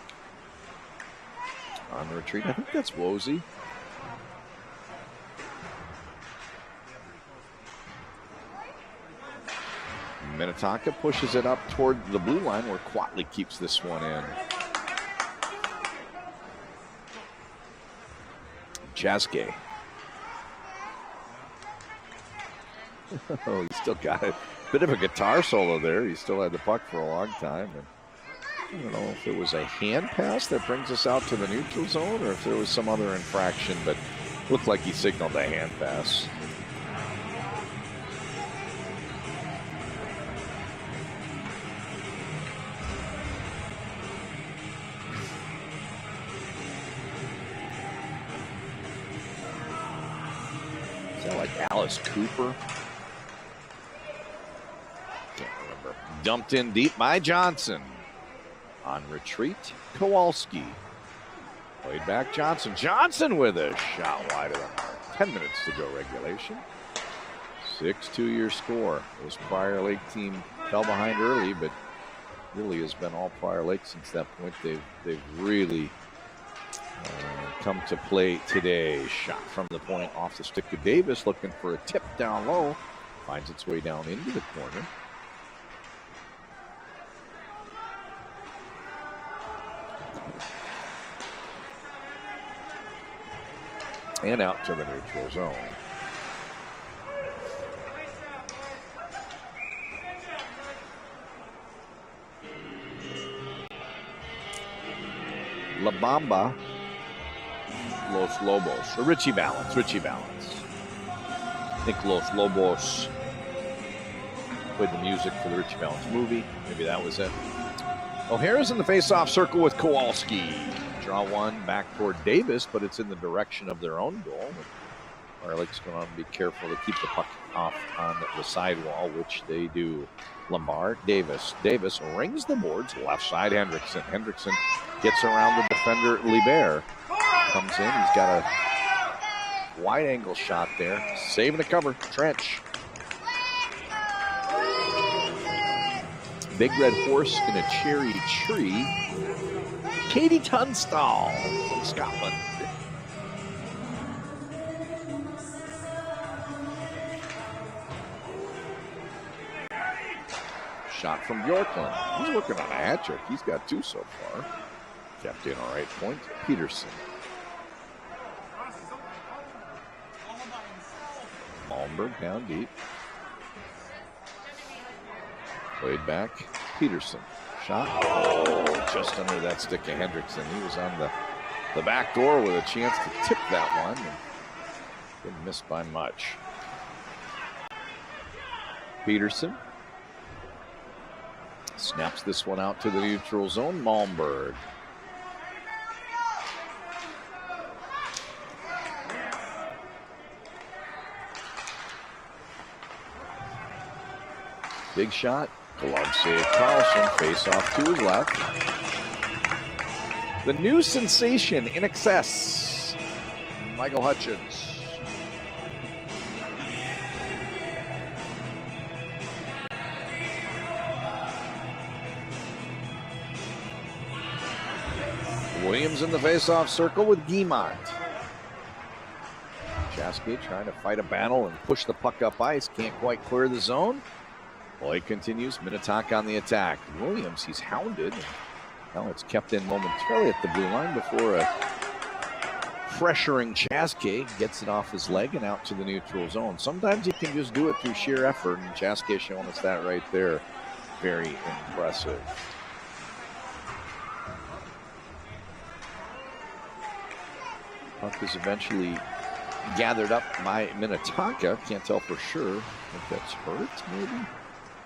On the retreat. I think that's Wozy. Minnetonka pushes it up toward the blue line where Quatley keeps this one in. Chaske. Oh, he still got a bit of a guitar solo there. He still had the puck for a long time. And I don't know if it was a hand pass that brings us out to the neutral zone or if there was some other infraction, but it looked like he signaled a hand pass. Is that like Alice Cooper? Can't remember. Dumped in deep by Johnson. On retreat, Kowalski. Played back Johnson. Johnson with a shot wide of the mark. 10 minutes to go regulation. 6-2 your score. This Prior Lake team fell behind early, but really has been all Prior Lake since that point. They've really come to play today. Shot from the point off the stick of Davis, looking for a tip down low. Finds its way down into the corner. And out to the neutral zone. La Bamba, Los Lobos, or Richie Valens. I think Los Lobos played the music for the Richie Valens movie. Maybe that was it. O'Hara's in the face-off circle with Kowalski. Draw one back toward Davis, but it's in the direction of their own goal. Prior Lake's going to be careful to keep the puck off on the sidewall, which they do. Lombard, Davis rings the boards, left side, Hendrickson. Hendrickson gets around the defender, Liebert. Comes in, he's got a wide angle shot there. Saving the cover, Trench. Big Red Horse in a cherry tree. Katie Tunstall from Scotland. Shot from Bjorklund. He's working on a hat trick. He's got 2 so far. Kept in a right point. Peterson. Malmberg down deep. Played back. Peterson. Shot. Oh, just under that stick of Hendrickson. He was on the back door with a chance to tip that one. And didn't miss by much. Peterson. Snaps this one out to the neutral zone. Malmberg. Big shot. Glove save. Carlson. Face off to his left. The new sensation in excess. Michael Hutchins. Williams in the face-off circle with Guimont. Chaske trying to fight a battle and push the puck up ice. Can't quite clear the zone. Boyd continues. Minnetonka on the attack. Williams, he's hounded. Now it's kept in momentarily at the blue line before a pressuring Chaske gets it off his leg and out to the neutral zone. Sometimes he can just do it through sheer effort, and Chaske showing us that right there. Very impressive. Puck is eventually gathered up by Minnetonka. Can't tell for sure. I think that's hurt, maybe?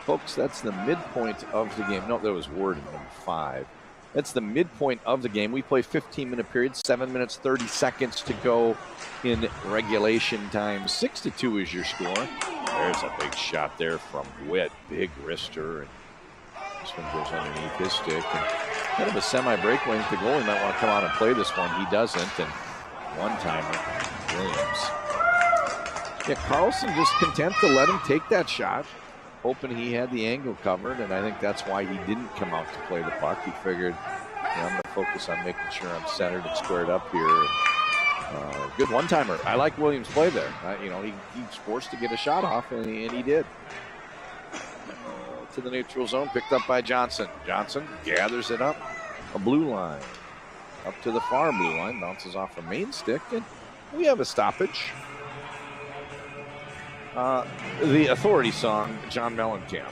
Folks, that's the midpoint of the game. No, that was word number 5. That's the midpoint of the game. We play 15-minute periods, 7 minutes, 30 seconds to go in regulation time. 6-2 is your score. There's a big shot there from Witt. Big wrister. And this one goes underneath his stick. And kind of a semi-breakaway. The goalie might want to come out and play this one. He doesn't. And one-timer, Williams. Yeah, Carlson just content to let him take that shot, hoping he had the angle covered, and I think that's why he didn't come out to play the puck. He figured, I'm going to focus on making sure I'm centered and squared up here. And, good one-timer. I like Williams' play there. He's forced to get a shot off, and he did. To the neutral zone, picked up by Johnson. Johnson gathers it up, a blue line. Up to the far blue line, bounces off a main stick, and we have a stoppage. The Authority song, John Mellencamp.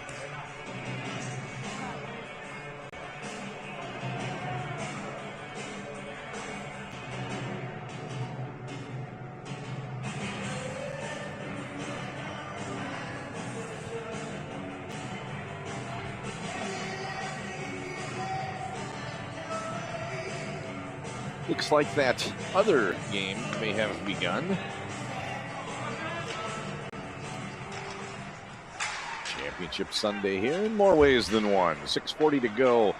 Looks like that other game may have begun. Championship Sunday here in more ways than one. 6:40 to go.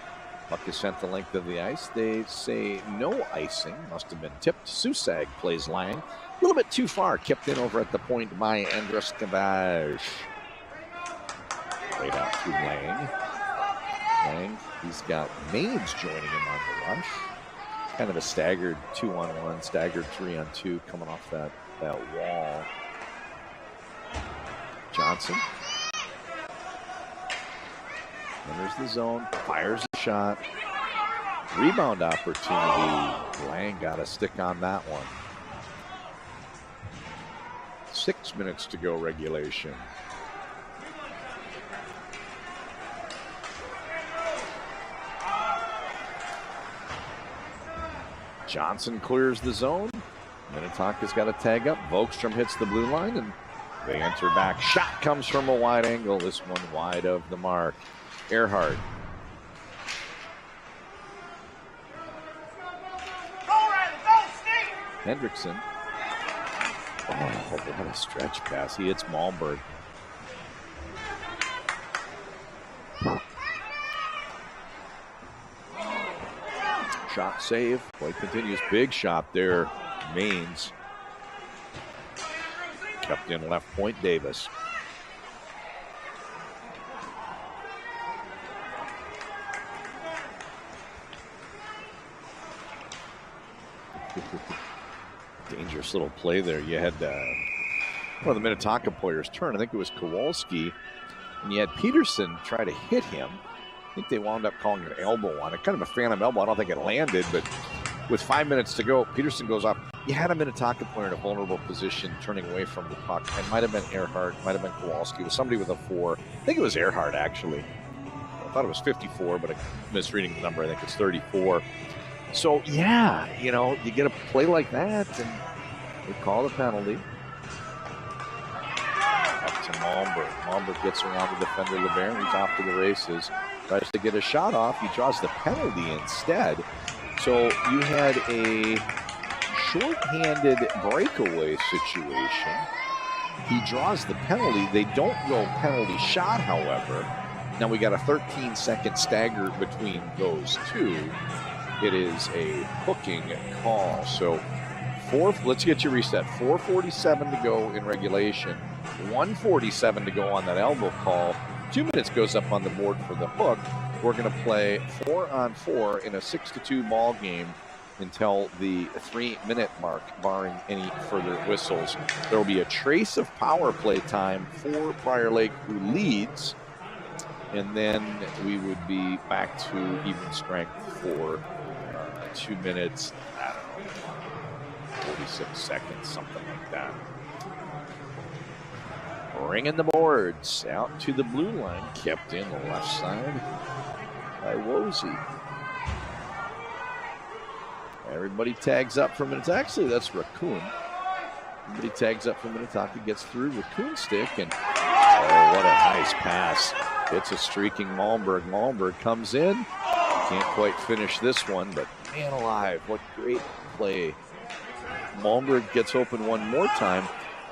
Puck is sent the length of the ice. They say no icing. Must have been tipped. Susag plays Lang. A little bit too far. Kept in over at the point by Andrus Kavash. Played out to Lang. Lang, he's got Maines joining him on the rush. Kind of a staggered 2-on-1, staggered 3-on-2 coming off that wall. Johnson. Enters the zone, fires the shot. Rebound opportunity. Lang got a stick on that one. 6 minutes to go regulation. Johnson clears the zone. Minnetonka's got a tag up. Volkstrom hits the blue line, and they enter back. Shot comes from a wide angle. This one wide of the mark. Earhart. Hendrickson. Oh, what a stretch pass. He hits Malmberg. Shot save. Boy continues. Big shot there. Maines. Kept in left point, Davis. Dangerous little play there. You had one of the Minnetonka players turn. I think it was Kowalski. And you had Peterson try to hit him. I think they wound up calling an elbow on it. Kind of a phantom elbow. I don't think it landed, but with 5 minutes to go, Peterson goes off. You had a Minnetonka player in a vulnerable position turning away from the puck. It might have been Earhart, might have been Kowalski. It was somebody with a 4. I think it was Earhart, actually. I thought it was 54, but I'm misreading the number. I think it's 34. So, yeah, you get a play like that, and they call the penalty. Up to Malmberg. Malmberg gets around the defender, LeBaron. He's off to the races. Tries to get a shot off. He draws the penalty instead. So you had a short-handed breakaway situation. He draws the penalty. They don't go penalty shot, however. Now we got a 13-second stagger between those two. It is a hooking call. So let's get you reset. 4:47 to go in regulation. 1:47 to go on that elbow call. 2 minutes goes up on the board for the hook. We're going to play 4-on-4 in a 6-2 ball game until the 3-minute mark, barring any further whistles. There will be a trace of power play time for Prior Lake, who leads and then we would be back to even strength for 2 minutes, I don't know, 46 seconds, something like that. Ringing the boards out to the blue line, kept in the left side by Wozy. Everybody tags up for Minnetonka. Actually, that's Raccoon. Everybody tags up for Minnetonka, gets through Raccoon stick, and oh, what a nice pass. It's a streaking Malmberg. Malmberg comes in. Can't quite finish this one, but man alive, what great play. Malmberg gets open one more time.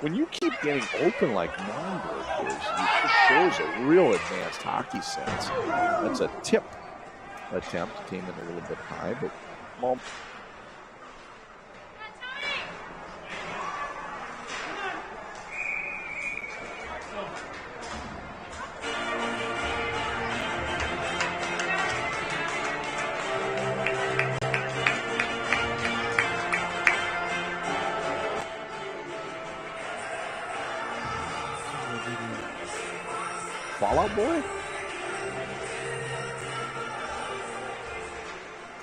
When you keep getting open like Malmberg is, it just shows a real advanced hockey sense. That's a tip attempt. Came in a little bit high, but Malmberg. Fallout Boy?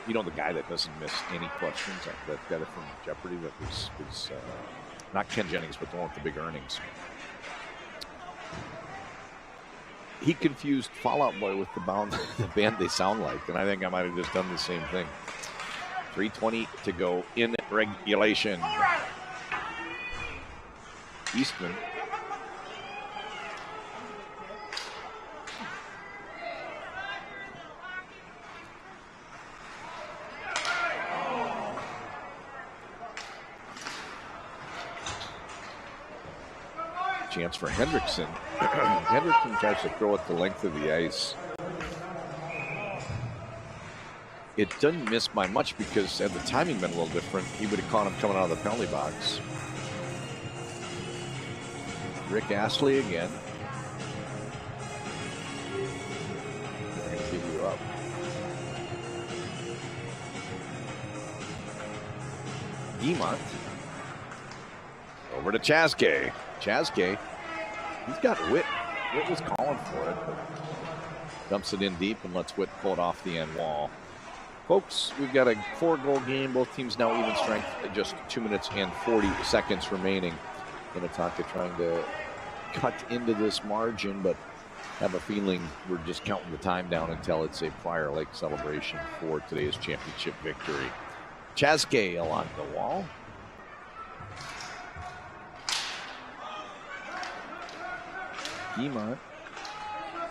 You know, the guy that doesn't miss any questions, that guy from Jeopardy that was not Ken Jennings, but the one with the big earnings. He confused Fallout Boy with the band They Sound Like, and I think I might have just done the same thing. 3:20 to go in regulation. Eastman. Chance for Hendrickson. Hendrickson tries to throw it the length of the ice. It doesn't miss by much because had the timing been a little different, he would have caught him coming out of the penalty box. Rick Astley again. They're going to give you up. Guimont. Over to Chaske. Chaske, he's got Witt. Witt was calling for it, but dumps it in deep and lets Witt pull it off the end wall. Folks, we've got a 4-goal game. Both teams now even strength at just 2 minutes and 40 seconds remaining. Minnetonka trying to cut into this margin, but have a feeling we're just counting the time down until it's a Prior Lake celebration for today's championship victory. Chaske along the wall. Guimont.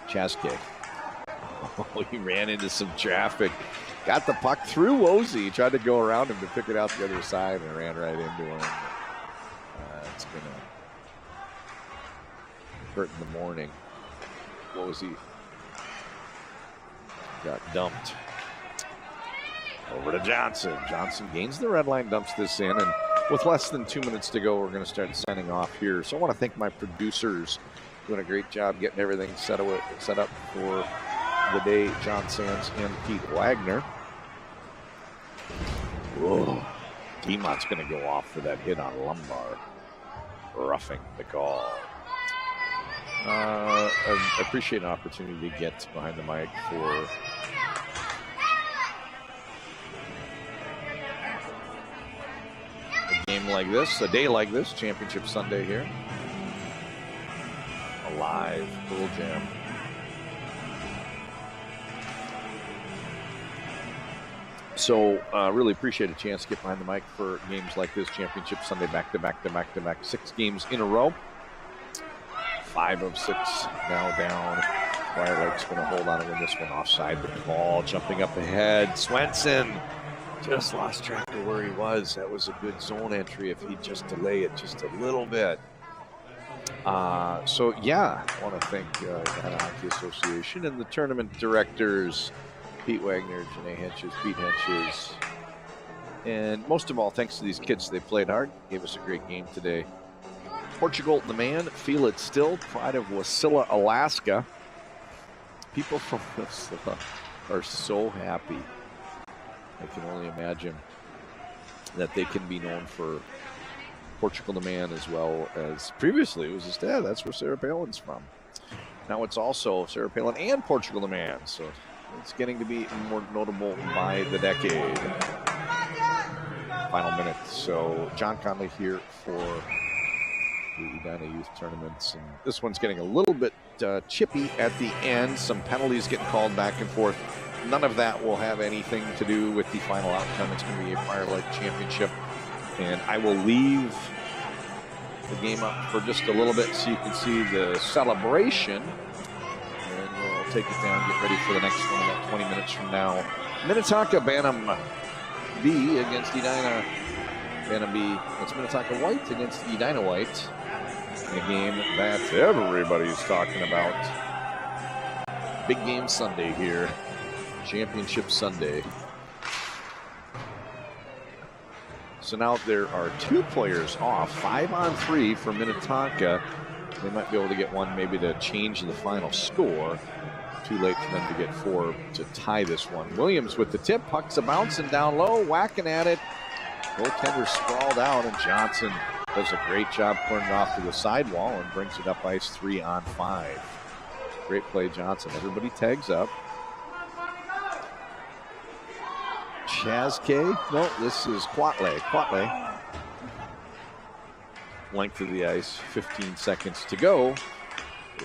Chaske. Oh, he ran into some traffic. Got the puck through Wozy. He tried to go around him to pick it out the other side and ran right into him. It's going to hurt in the morning. Wozy got dumped. Over to Johnson. Johnson gains the red line, dumps this in, and with less than 2 minutes to go, we're going to start sending off here. So I want to thank my producers. Doing a great job getting everything set up for the day. John Sands and Pete Wagner. Whoa. Guimont's going to go off for that hit on Lumbar. Roughing the call. I appreciate an opportunity to get behind the mic for a game like this, a day like this, Championship Sunday here. Live Pearl Jam. So really appreciate a chance to get behind the mic for games like this. Championship Sunday, back to back 6 games in a row. 5 of 6 now down. Prior Lake's going to hold on to win this one. Offside the call, jumping up ahead. Swenson just lost track of where he was. That was a good zone entry if he'd just delay it just a little bit. So yeah, I want to thank the Hockey Association and the tournament directors, Pete Wagner, Janae Henches, Pete Henches, and most of all, thanks to these kids. They played hard, gave us a great game today. Portugal, the man, feel it still. Pride of Wasilla, Alaska. People from Wasilla are so happy. I can only imagine that they can be known for Portugal the Man as well as previously it was his dad. That's where Sarah Palin's from. Now it's also Sarah Palin and Portugal the Man. So it's getting to be more notable by the decade. Final minute. So John Conley here for the Edina Youth Tournaments. And this one's getting a little bit chippy at the end. Some penalties getting called back and forth. None of that will have anything to do with the final outcome. It's going to be a Fire Lake Championship. And I will leave the game up for just a little bit so you can see the celebration. And we'll take it down, get ready for the next one about 20 minutes from now. Minnetonka Bantam B against Edina. Bantam B, it's Minnetonka White against Edina White. In a game that everybody's talking about. Big game Sunday here. Championship Sunday. So now there are 2 players off, 5-on-3 for Minnetonka. They might be able to get one maybe to change the final score. Too late for them to get 4 to tie this one. Williams with the tip, puck's a bouncing down low, whacking at it. Goaltender sprawled out, and Johnson does a great job putting it off to the sidewall and brings it up ice 3-on-5. Great play, Johnson. Everybody tags up. Chazke, no, this is Quatley. Length of the ice, 15 seconds to go.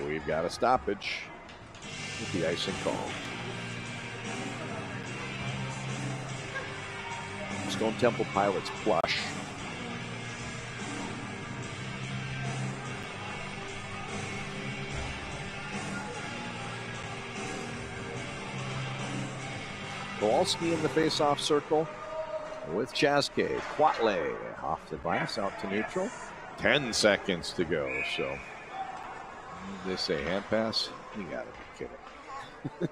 We've got a stoppage with the icing call. Stone Temple Pilots plush. Kowalski in the face-off circle with Chazke. Quatley off the glass, out to neutral. 10 seconds to go. So they say hand pass. You gotta be kidding.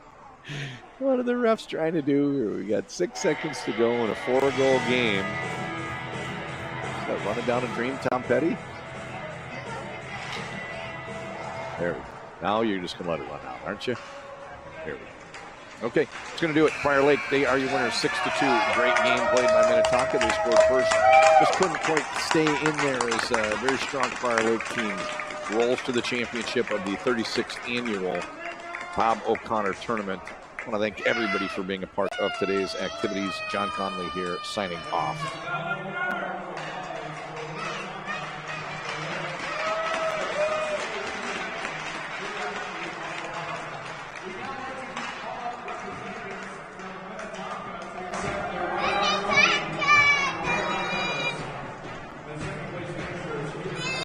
What are the refs trying to do here? We got 6 seconds to go in a 4-goal game. Is that running down a dream, Tom Petty? There we go. Now you're just gonna let it run out, aren't you? There we go. Okay, it's going to do it. Fire Lake, they are your winners, 6-2. Great game played by Minnetonka. They scored first. Just couldn't quite stay in there as a very strong Fire Lake team rolls to the championship of the 36th annual Bob O'Connor Tournament. I want to thank everybody for being a part of today's activities. John Conley here, signing off.